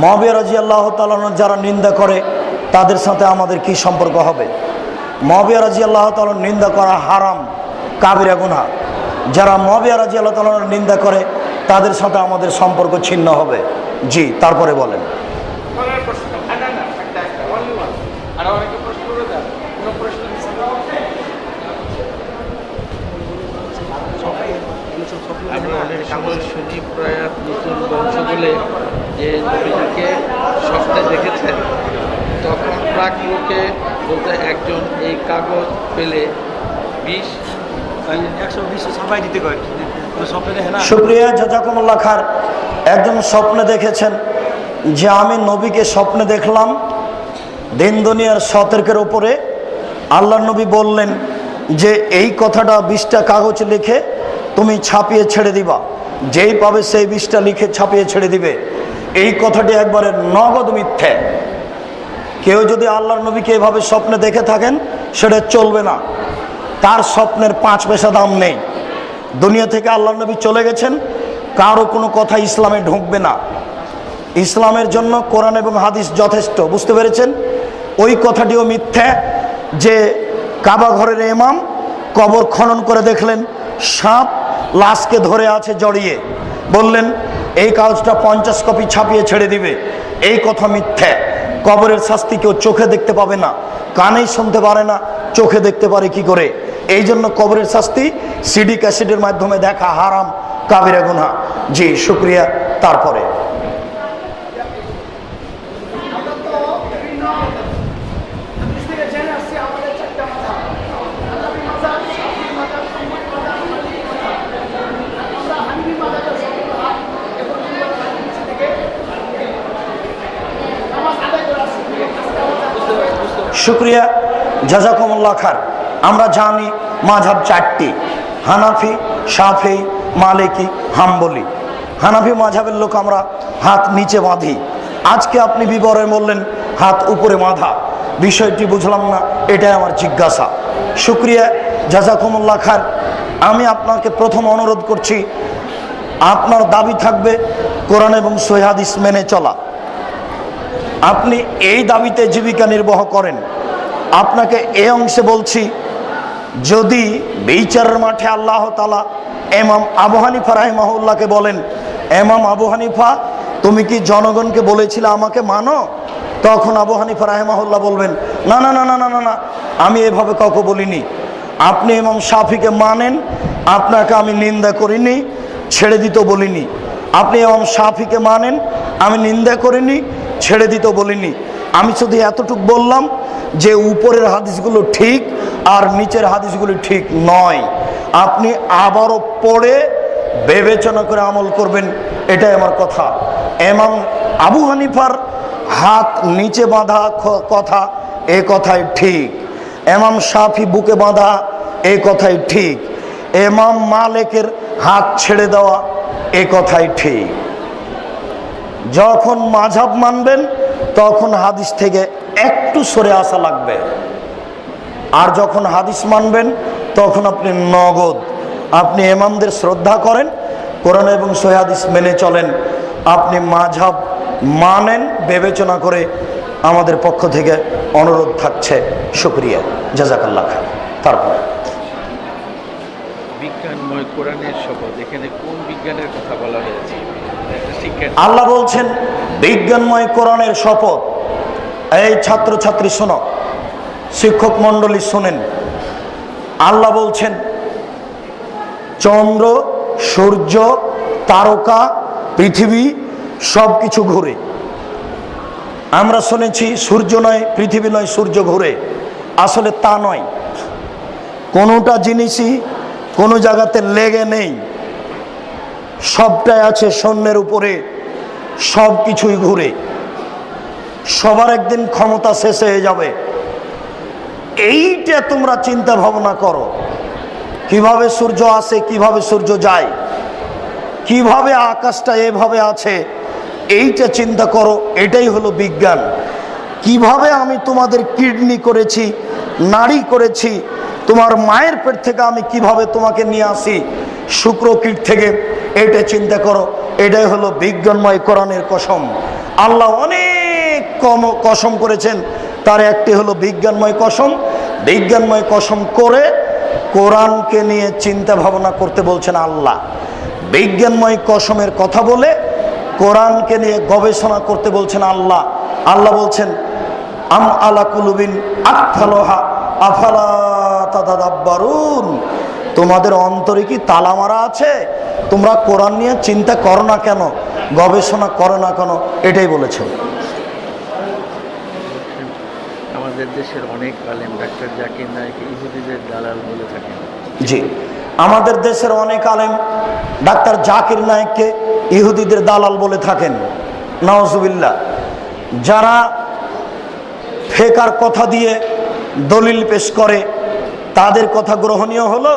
মুআবিয়া রাদিয়াল্লাহু তাআলা যারা নিন্দা করে তাদের সাথে আমাদের কি সম্পর্ক হবে? মুআবিয়া রাদিয়াল্লাহু তাআলা নিন্দা করা হারাম, কাবিরা গুনাহ। যারা মুআবিয়া রাদিয়াল্লাহু তাআলার নিন্দা করে তাদের সাথে আমাদের সম্পর্ক ছিন্ন হবে। জি, তারপরে বলেন। আমরা অনেক সময় শুনি প্রয়াত নতুন বংশগুলো যে নবীজিকে স্বপ্নে দেখেছেন, তখন প্রাক লোকে বলতে একজন এই কাগজ পেলে 120 সবাই দিতে কয় স্বপ্নে দেখে না। শুকরিয়া, জাযাকুমুল্লাহ খায়র। একজন স্বপ্নে দেখেছেন যে আমি নবীকে স্বপ্নে দেখলাম দিন দুনিয়ার সতর্কের উপরে। আল্লাহর নবী বললেন যে এই কথাটা 20টা কাগজ লিখে তুমি ছাপিয়ে ছেড়ে দিবা, যেই পাবে সেই 20টা লিখে ছাপিয়ে ছেড়ে দিবে। এই কথাটি একবারে নগদ মিথ্যে। কেউ যদি আল্লাহর নবীকে এভাবে স্বপ্নে দেখে থাকেন সেটা চলবে না। তার স্বপ্নের 5 পয়সা দাম নেই। দুনিয়া থেকে আল্লাহর নবী চলে গেছেন, কারো কোনো কথা ইসলামে ঢুকবে না। ইসলামের জন্য কোরআন এবং হাদিস যথেষ্ট। বুঝতে পেরেছেন? ওই কথাটিও মিথ্যা যে কাবা ঘরের ইমাম কবর খনন করে দেখলেন সাপ লাশকে ধরে আছে জড়িয়ে, বললেন এই কাগজটা 50 কপি ছাপিয়ে ছেড়ে দিবে। এই কথা মিথ্যা। কবরের শাস্তি কেউ চোখে দেখতে পাবে না, কানেই শুনতে পারে না, চোখে দেখতে পারে কি করে? এই জন্য কবরের শাস্তি সিডি ক্যাসেটের মাধ্যমে দেখা হারাম, কাবিরা গুনাহ। জি, শুকরিয়া। তারপরে শুকরিয়া, জাযাকুমুল্লাহ খায়র। আমরা জানি মাযহাব 4টি: হানাফি, শাফি, মালিকি, হাম্বলি। হানাফি মাযহাবের লোক আমরা হাত নিচে বাঁধি। আজকে আপনি বিবরণে বললেন হাত উপরে বাঁধা। বিষয়টি বুঝলাম না, এটাই আমার জিজ্ঞাসা। শুক্রিয়া, জাযাকুমুল্লাহ খার। আমি আপনাকে প্রথম অনুরোধ করছি, আপনার দাবি থাকবে কোরআন এবং সহিহ হাদিস মেনে চলা। আপনি এই দাবিতে জীবিকা নির্বাহ করেন। আপনাকে এই অংশে বলছি, যদি বিচারের মাঠে আল্লাহ তাআলা ইমাম আবু হানিফা রাহিমাহুল্লাহকে বলেন, ইমাম আবু হানিফা, তুমি কি জনগণকে বলেছিলে আমাকে মানো? তখন আবু হানিফা রাহিমাহুল্লাহ বলবেন, না না না না না না না, আমি এভাবে কাউকে বলিনি। আপনি ইমাম শাফিকে মানেন, আপনাকে আমি নিন্দা করিনি, ছেড়ে দিতে বলিনি। আপনি ইমাম শাফিকে মানেন, আমি নিন্দা করিনি, ছেড়ে দিতে বলিনি। আমি শুধু এতটুকু বললাম যে উপরের হাদিসগুলো ঠিক আর নিচের হাদিসগুলো ঠিক নয়। আপনি আবারও পড়ে বিবেচনা করে আমল করবেন, এটাই আমার কথা। ইমাম আবু হানিফার হাত নিচে বাঁধা কথা, এ কথাই ঠিক। ইমাম শাফি বুকে বাঁধা, এ কথাই ঠিক। ইমাম মালিকের হাত ছেড়ে দেওয়া, এ কথাই ঠিক। যখন মাযহাব মানবেন তখন হাদিস থেকে একটু সরে আসা লাগবে, আর যখন হাদিস মানবেন তখন আপনি নগদ। আপনি ইমামদের শ্রদ্ধা করেন, কোরআন এবং সহিহ হাদিস মেনে চলেন। আপনি মাযহাব মানেন, বিবেচনা করে আমাদের পক্ষ থেকে অনুরোধ থাকছে। শুকরিয়া, জাযাকাল্লাহ খাইর। তারপর বিজ্ঞানময় কোরআনের শপথ, এখানে কোন বিজ্ঞানের কথা বলা হয়েছে? আল্লাহ বলছেন বিজ্ঞানময় কোরআনের শপথ। এই ছাত্রছাত্রী শোনো, শিক্ষক মণ্ডলী শোনেন। আল্লাহ বলছেন চন্দ্র, সূর্য, তারকা, পৃথিবী সব কিছু ঘুরে। আমরা শুনেছি সূর্য নয়, পৃথিবী নয়, সূর্য ঘুরে। আসলে তা নয়। কোনোটা জিনিসই কোনো জায়গাতে লেগে নেই, সবটাই আছে শূন্যের উপরে, সব কিছুই ঘুরে। সবার একদিন ক্ষমতা শেষ হয়ে যাবে। এইটা তোমরা চিন্তা ভাবনা করো, কিভাবে সূর্য আসে, কিভাবে সূর্য যায়, কিভাবে আকাশটা এভাবে আছে, এইটা চিন্তা করো। এটাই হলো বিজ্ঞান। কিভাবে আমি তোমাদের কিডনি করেছি, নাড়ি করেছি, তোমার মায়ের পেট থেকে আমি কিভাবে তোমাকে নিয়ে আসি শুক্রকীট থেকে, এটা চিন্তা করো। এটাই হলো বিজ্ঞানময় কোরআনের কসম। আল্লাহ অনেক কসম করেছেন, তার একটি হলো বিজ্ঞানময় কসম। বিজ্ঞানময় কসম করে কোরআনকে নিয়ে চিন্তা ভাবনা করতে বলছেন আল্লাহ। বিজ্ঞানময় কসমের কথা বলে কোরআনকে নিয়ে গবেষণা করতে বলছেন আল্লাহ। আল্লাহ বলছেন আম আলা কুলুবিন আকফালহা আফালা তাদাব্বারুন, তোমাদের অন্তরে কি তালা মারা আছে? তোমরা কোরআন নিয়ে চিন্তা করো না কেন, গবেষণা করো না কেন? এটাই বলেছেন। আমাদের দেশের অনেক আলেম ডাক্তার জাকির নায়েক ইহুদিদের দালাল বলে থাকেন। জি, আমাদের দেশের অনেক আলেম ডাক্তার জাকির নায়েককে ইহুদিদের দালাল বলে থাকেন। নাউজুবিল্লাহ। যারা ফেকার কথা দিয়ে দলিল পেশ করে তাদের কথা গ্রহণীয় হলো,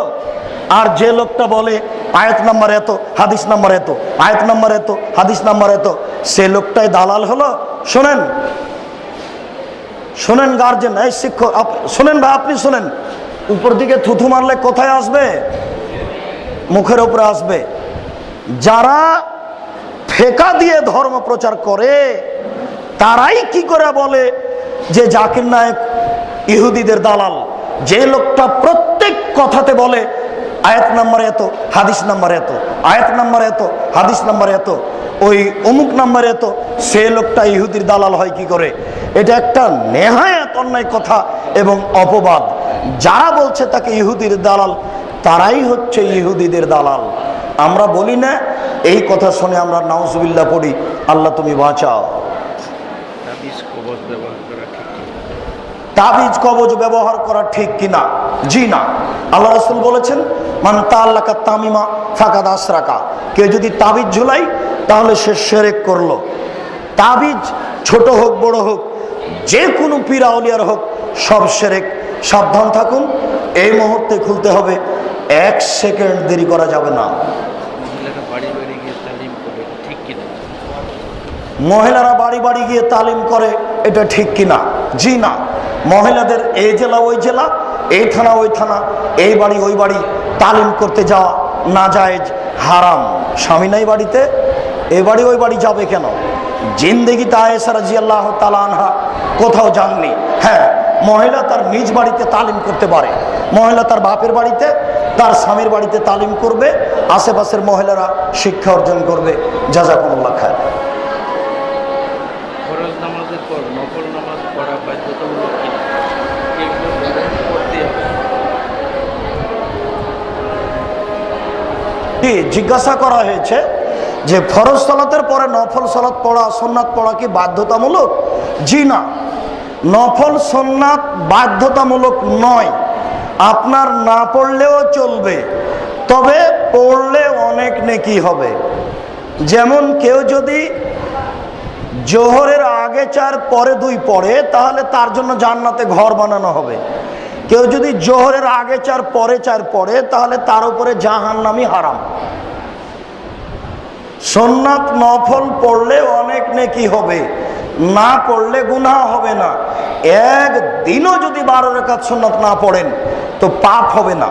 আর যে লোকটা বলে আয়াত নাম্বার এত, হাদিস নাম্বার এত, আয়াত নাম্বার এত, হাদিস নাম্বার এত, সে লোকটাই দালাল হলো। শোনেন শোনেন গার্জেন, এই শিক্ষক শোনেন, ভাই আপনি শোনেন। উপর দিকে থুথু মারলে কোথায় আসবে? মুখের উপরে আসবে। যারা ফেকা দিয়ে ধর্ম প্রচার করে তারাই কি করে বলে যে জাকির নায়েক ইহুদিদের দালাল? যে লোকটা প্রত্যেক কথাতে বলে আয়াত নাম্বার এত, হাদিস নাম্বার এত, আয়াত নাম্বার এত, হাদিস নাম্বার এত, ওই অমুক নাম্বার এত, সে লোকটা ইহুদির দালাল হয় কি করে? এটা একটা নেহায়াত অন্যায় কথা এবং অপবাদ। যারা বলছে তাকে ইহুদির দালাল, তারাই হচ্ছে ইহুদিদের দালাল। আমরা বলি না, এই কথা শুনে আমরা নাউজুবিল্লাহ পড়ি, আল্লাহ তুমি বাঁচাও। তাবিজ কবজ ব্যবহার করা ঠিক কিনা? জি না। আল্লাহ রাসূল বলেছেন মান তাআল্লাকা তামিমা ফাকাদ আশরাকা, কেউ যদি তাবিজ ঝুলাই তাহলে সে শিরক করলো। তাবিজ ছোট হোক বড় হোক, যে কোনো পীর আউলিয়ার হোক, সব শিরক। সাবধান থাকুন, এই মুহূর্তে খুলতে হবে, 1 সেকেন্ড দেরি করা যাবে না। মহিলারা বাড়ি বাড়ি গিয়ে তালিম করে, এটা ঠিক কিনা? জি না। মহিলাদের এই জেলা ওই জেলা, এই থানা ওই থানা, এই বাড়ি ওই বাড়ি তালিম করতে যাওয়া নাজায়েজ, হারাম। স্বামী নাই বাড়িতে, এ বাড়ি ওই বাড়ি যাবে কেন? জিন্দেগিতে আয়েশা রাদিয়াল্লাহু তাআলা আনহা কোথাও যাননি। হ্যাঁ, মহিলা তার নিজ বাড়িতে তালিম করতে পারে, মহিলা তার বাপের বাড়িতে, তার স্বামীর বাড়িতে তালিম করবে, আশেপাশের মহিলারা শিক্ষা অর্জন করবে। জাযাকুমুল্লাহ খায়র। ফরজ নামাজের পর নফল নামাজ পড়া বাধ্যতামূলক কিনা, এগুলো করতে হবে। জিজ্ঞাসা করা হয়েছে যে ফরজ সালাতের পরে নফল সালাত পড়া, সুন্নাত পড়া কি বাধ্যতামূলক? জি না, নফল সুন্নাত বাধ্যতামূলক নয়। আপনার না পড়লেও চলবে, তবে পড়লে অনেক নেকি হবে। যেমন কেউ যদি জোহরের আগে 4 পরে 2 পড়ে, তাহলে তার জন্য জান্নাতে ঘর বানানো হবে। কেউ যদি জোহরের আগে 4 পরে 4 পড়ে, তাহলে তার উপরে জাহান্নামী হারাম। সুন্নাত নফল পড়লে অনেক নেকি হবে, না পড়লে গুনাহ হবে না। একদিনও যদি 12 রাকাত সুন্নাত না পড়েন তো পাপ হবে না।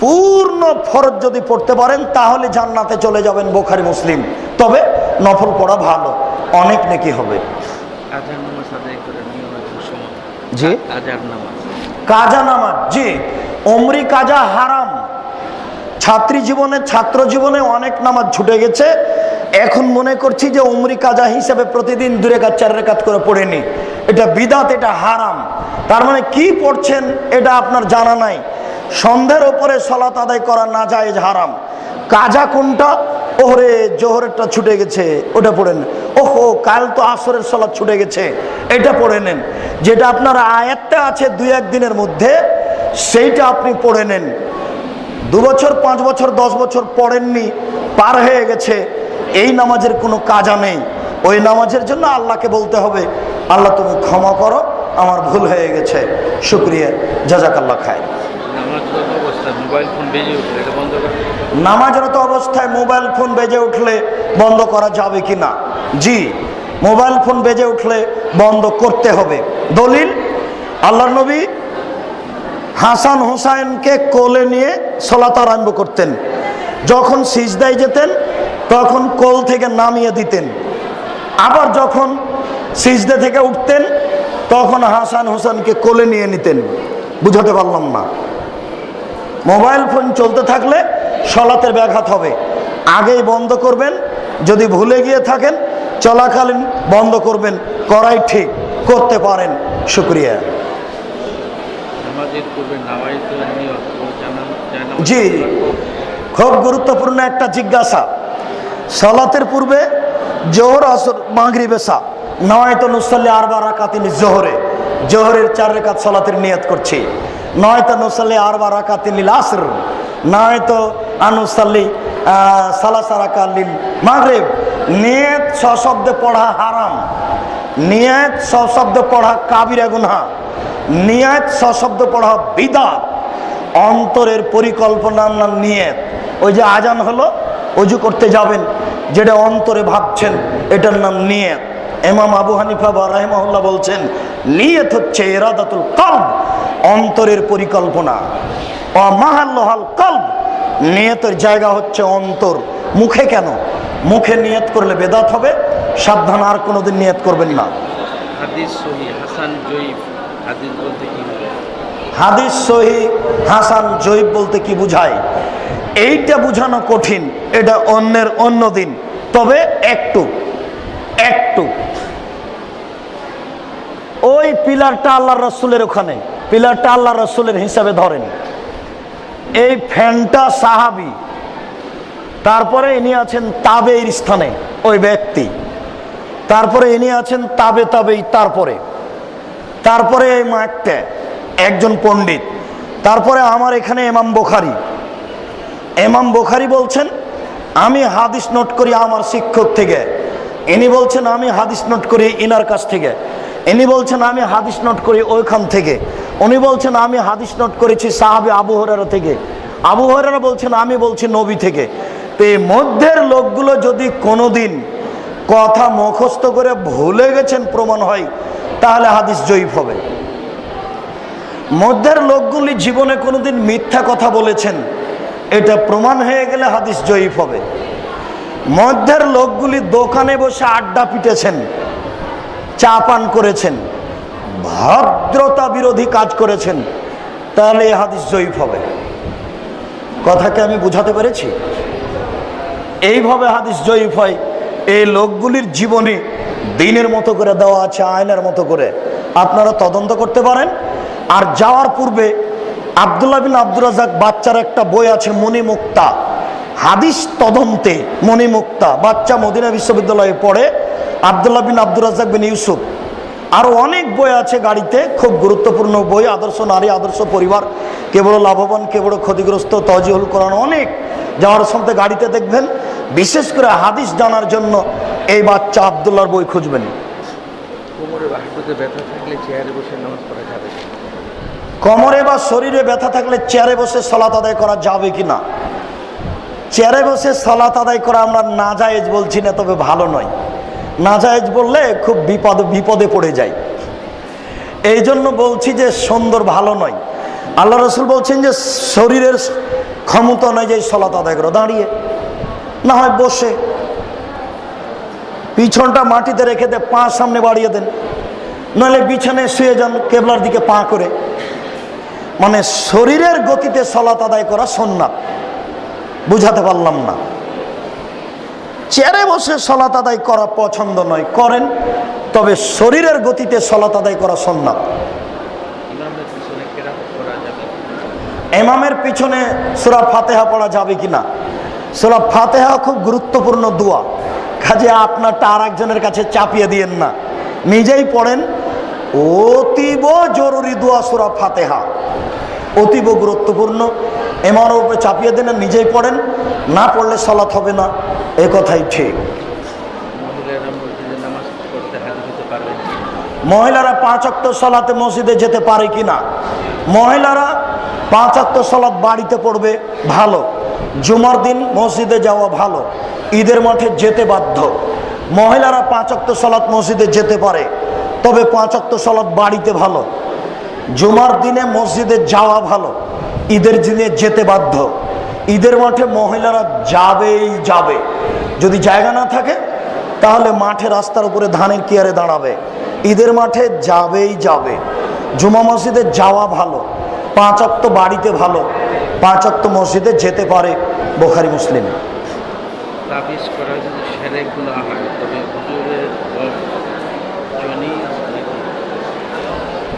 পূর্ণ ফরজ যদি পড়তে পারেন তাহলে জান্নাতে চলে যাবেন, বুখারী মুসলিম। তবে নফল পড়া ভালো, অনেক নেকি হবে। আজান নামাজ আদায় করে নিয়মিত সময়। জি, আজান নামাজ, কাজা নামাজ, জি, উমরি কাজা হারাম। ছাত্রী জীবনে, ছাত্র জীবনে অনেক নামাজ ছুটে গেছে। এখন মনে করছি যে উমরি কাজা হিসেবে প্রতিদিন 2 রাকাত 4 রাকাত করে পড়ে নি, এটা বিদাত, এটা হারাম। তার মানে কি পড়ছেন এটা আপনার জানা নাই। সন্ধ্যের উপরে সালাত আদায় করা নাজায়েজ, হারাম। কাজা কোনটা? ওরে জোহরেরটা ছুটে গেছে, ওটা পড়ে নেন। ওহো, কাল তো আসরের সালাত ছুটে গেছে, এটা পড়ে নেন। যেটা আপনার আয়াতে আছে 2-1 দিনের মধ্যে, সেইটা আপনি পড়ে নেন। 2 বছর 5 বছর 10 বছর পড়েননি, পার হয়ে গেছে, এই নামাজের কোনো কাজা নেই। ওই নামাজের জন্য আল্লাহকে বলতে হবে, আল্লাহ তুমি ক্ষমা করো, আমার ভুল হয়ে গেছে। শুকরিয়া, জাযাকাল্লাহ খায়র। নামাজরত অবস্থায় মোবাইল ফোন বেজে উঠলে এটা বন্ধ করতে হবে। নামাজরত অবস্থায় মোবাইল ফোন বেজে উঠলে বন্ধ করা যাবে কি না? জি, মোবাইল ফোন বেজে উঠলে বন্ধ করতে হবে। দলিল, আল্লাহর নবী হাসান হুসাইনকে কোলে নিয়ে সালাত আরম্ভ করতেন। যখন সিজদায় যেতেন তখন কোল থেকে নামিয়ে দিতেন, আবার যখন সিজদা থেকে উঠতেন তখন হাসান হুসাইনকে কোলে নিয়ে নিতেন। বুঝাতে পারলাম না? মোবাইল ফোন চলতে থাকলে সালাতের ব্যাঘাত হবে। আগেই বন্ধ করবেন, যদি ভুলে গিয়ে থাকেন চলাকালীন বন্ধ করবেন, করাই ঠিক, করতে পারেন। শুকরিয়া। নামাজের পূর্বে নাওয়াইতুল নিয়ত ও জানাজা। জি, খুব গুরুত্বপূর্ণ একটা জিজ্ঞাসা। সালাতের পূর্বে জোহর, আসর, মাগরিব, এশা নয়তো নুসাল্লি 4 রাকাতিন জোহরে, জোহরের 4 রাকাত সালাতের নিয়ত করছি। নয়তো নুসাল্লি 4 রাকাতিন লিল আসর, নয়তো আনুসাল্লি 3 রাকাত লিল মাগরিব। নিয়ত সশব্দে পড়া হারাম, নিয়ত সশব্দে পড়া কাবিরা গুনাহ, নিয়ত সশব্দ পড়া বিদআত। অন্তরের পরিকল্পনার নাম নিয়ত। ওই যে আজান হলো, ওযু করতে যাবেন, যেটা অন্তরে ভাবছেন এটার নাম নিয়ত। ইমাম আবু হানিফা রাহিমাহুল্লাহ বলছেন নিয়ত হচ্ছে ইরাদাতুল কলব, অন্তরের পরিকল্পনা। ওয়া মাহাল্লুল কলব, নিয়তের জায়গা হচ্ছে অন্তর। মুখে কেন? মুখে নিয়ত করলে বেদাত হবে, সাবধান, আর কোনোদিন নিয়ত করবেন না। হাদিস সহিহ হাসান জয়ীফ, হাদিস বলতে কি বোঝায়? হাদিস সহিহ হাসান জয়ীফ বলতে কি বুঝায়? এইটা বুঝানো কঠিন, এটা অন্যের অন্য দিন। তবে একটু ওই পিলারটা আল্লাহ রসুলের, ওখানে পিলারটা আল্লাহ রসুলের হিসাবে ধরেন। এই ফ্যানটা সাহাবি, তারপরে ইনি আছেন তাবেঈর স্থানে ওই ব্যক্তি, তারপরে ইনি আছেন তাবেই, তারপরে এই মাঠটা একজন পণ্ডিত, তারপরে আমার এখানে ইমাম বুখারী বলছেন আমি হাদিস নোট করি আমার শিক্ষক থেকে, ইনি বলছেন আমি হাদিস নোট করি ইনার কাছ থেকে, ইনি বলছেন আমি হাদিস নোট করি ওইখান থেকে, উনি বলছেন আমি হাদিস নোট করেছি সাহাবী আবু হুরায়রা থেকে, আবু হুরায়রা বলছেন আমি বলছি নবী থেকে। তো এই মধ্যের লোকগুলো যদি কোনোদিন কথা মুখস্থ করে ভুলে গেছেন প্রমাণ হয়, তাহলে হাদিস জয়ীফ হবে। মধ্যের লোকগুলি জীবনে কোনোদিন মিথ্যা কথা বলেছেন, এটা প্রমাণ হয়ে গেলে হাদিস জয়ীফ হবে। মধ্যের লোকগুলি দোকানে বসে আড্ডা পিটেছেন, চা পান করেছেন, ভদ্রতা বিরোধী কাজ করেছেন, তাহলে এই হাদিস জয়ীফ হবে। কথাকে আমি বুঝাতে পেরেছি? এইভাবে হাদিস জয়ীফ হয়। এই লোকগুলির জীবনী দিনের মতো করে দেওয়া আছে, আয়নার মতো করে, আপনারা তদন্ত করতে পারেন। আর যাওয়ার পূর্বে আব্দুল্লাহ বিন আব্দুর রাজ্জাক বাচ্চার একটা বই আছে, মণিমুক্তা, হাদিস তদন্তে মণিমুক্তা। বাচ্চা মদিনা বিশ্ববিদ্যালয়ে পড়ে, আব্দুল্লাহ বিন আব্দুর রাজ্জাক বিন ইউসুফ। আরো অনেক বই আছে গাড়িতে, খুব গুরুত্বপূর্ণ বই। আদর্শ নারী, আদর্শ পরিবার, কে বড় লাভবান, কে বড় ক্ষতিগ্রস্ত, তজিহুল কোরআন, অনেক। যাওয়ার সময় গাড়িতে দেখবেন। বিশেষ করে হাদিস জানার জন্য এই বাচ্চা আব্দুল্লাহর বই খুঁজবেন। কোমরে বা হাঁটুতে ব্যথা থাকলে চেয়ারে বসে নামাজ পড়া যাবে? কোমরে বা শরীরে ব্যথা থাকলে চেয়ারে বসে সালাত আদায় করা যাবে কিনা? চেয়ারে বসে সালাত আদায় করা আমরা নাজায়েজ বলছি না, তবে ভালো নয়। নাজায়েজ বললে খুব বিপদে পড়ে যায়, এই জন্য বলছি যে সুন্দর, ভালো নয়। আল্লাহ রসুল বলছেন যে শরীরের ক্ষমতা নয় যে সালাত আদায় করো, দাঁড়িয়ে না হয় বসে, পিছনটা মাটিতে রেখে দে, পা সামনে বাড়িয়ে দেন, নাহলে বিছানায় শুয়ে যান কেবলার দিকে পা করে। মানে শরীরের গতিতে সালাত আদায় করা সুন্নাত। বুঝাতে পারলাম না? চেয়ারে বসে সালাত আদায় করা পছন্দ নয়, করেন, তবে শরীরের গতিতে সালাত আদায় করা সুন্নাত। ইমামের পিছনে সূরা ফাতিহা পড়া যাবে কিনা? সূরা ফাতিহা খুব গুরুত্বপূর্ণ দোয়া, কাজে আপনারটা আর একজনের কাছে চাপিয়ে দিয়েন না, নিজেই পড়েন। অতীব জরুরি দোয়া সূরা ফাতিহা, অতীব গুরুত্বপূর্ণ। ইমামের উপরে চাপিয়ে দেন, নিজেই পড়েন, না পড়লে সালাত হবে না, এ কথাই ঠিক। মহিলারা 5 ওয়াক্ত সালাতে মসজিদে যেতে পারে কিনা? মহিলারা 5 ওয়াক্ত সালাত বাড়িতে পড়বে, ভালো। জুমার দিন মসজিদে যাওয়া ভালো, ঈদের মাঠে যেতে বাধ্য। মহিলারা 5 ওয়াক্ত সালাত মসজিদে যেতে পারে, তবে 5 ওয়াক্ত সালাত বাড়িতে ভালো। জুমার দিনে মসজিদে যাওয়া ভালো, ঈদের দিনে যেতে বাধ্য। ঈদের মাঠে মহিলারা যাবেই যাবে, যদি জায়গা না থাকে তাহলে মাঠে রাস্তার উপরে ধানের কিয়ারে দাঁড়াবে। ঈদের মাঠে যাবেই যাবে। জুমা মসজিদে যাওয়া ভালো, 5 ওয়াক্ত বাড়িতে ভালো, 5 ওয়াক্ত মসজিদে যেতে পারে। বুখারী মুসলিম। তাবিজ করা যদি শিরক গুনাহ হয়, তবে হুজুরের জনি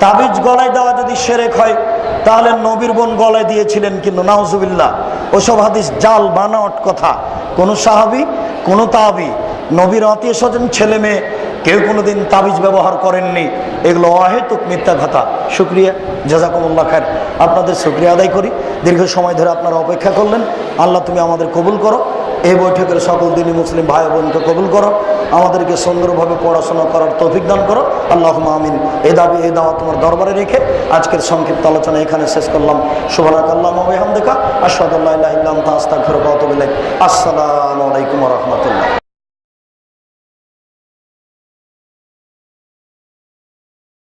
তাবিজ গলায় দেওয়া যদি শিরক হয়, তাহলে নবীর বোন গলায় দিয়েছিলেন, কিন্তু নাউজুবিল্লাহ, ওসব হাদিস জাল, বানাওয়াট কথা। কোন সাহাবী, কোন তাবি, নবীর আত্মীয় স্বজন, ছেলে মেয়ে, কেউ কোনোদিন তাবিজ ব্যবহার করেননি। এগুলো অহেতুক মিথ্যা কথা। শুকরিয়া, জাযাকুমুল্লাহ খায়ের। আপনাদের শুকরিয়া আদায় করি, দীর্ঘ সময় ধরে আপনারা অপেক্ষা করলেন। আল্লাহ তুমি আমাদের কবুল করো, এই বৈঠকের সকল দিনই মুসলিম ভাই বোনকে কবুল করো, আমাদেরকে সুন্দরভাবে পড়াশোনা করার তৌফিক দান করো। আল্লাহুম্মা আমিন। এই দাবি, এই দাওয়া তোমার দরবারে রেখে আজকের সংক্ষিপ্ত আলোচনা এখানে শেষ করলাম। সুবহানাকাল্লাহুম্মা ওয়া বিহামদিকা, আশহাদু আল্লা ইলাহা ইল্লা আনতা, আস্তাগফিরুকা ওয়া আতুবু ইলাইক। আসসালামু আলাইকুম ওয়া রাহমাতুল্লাহ।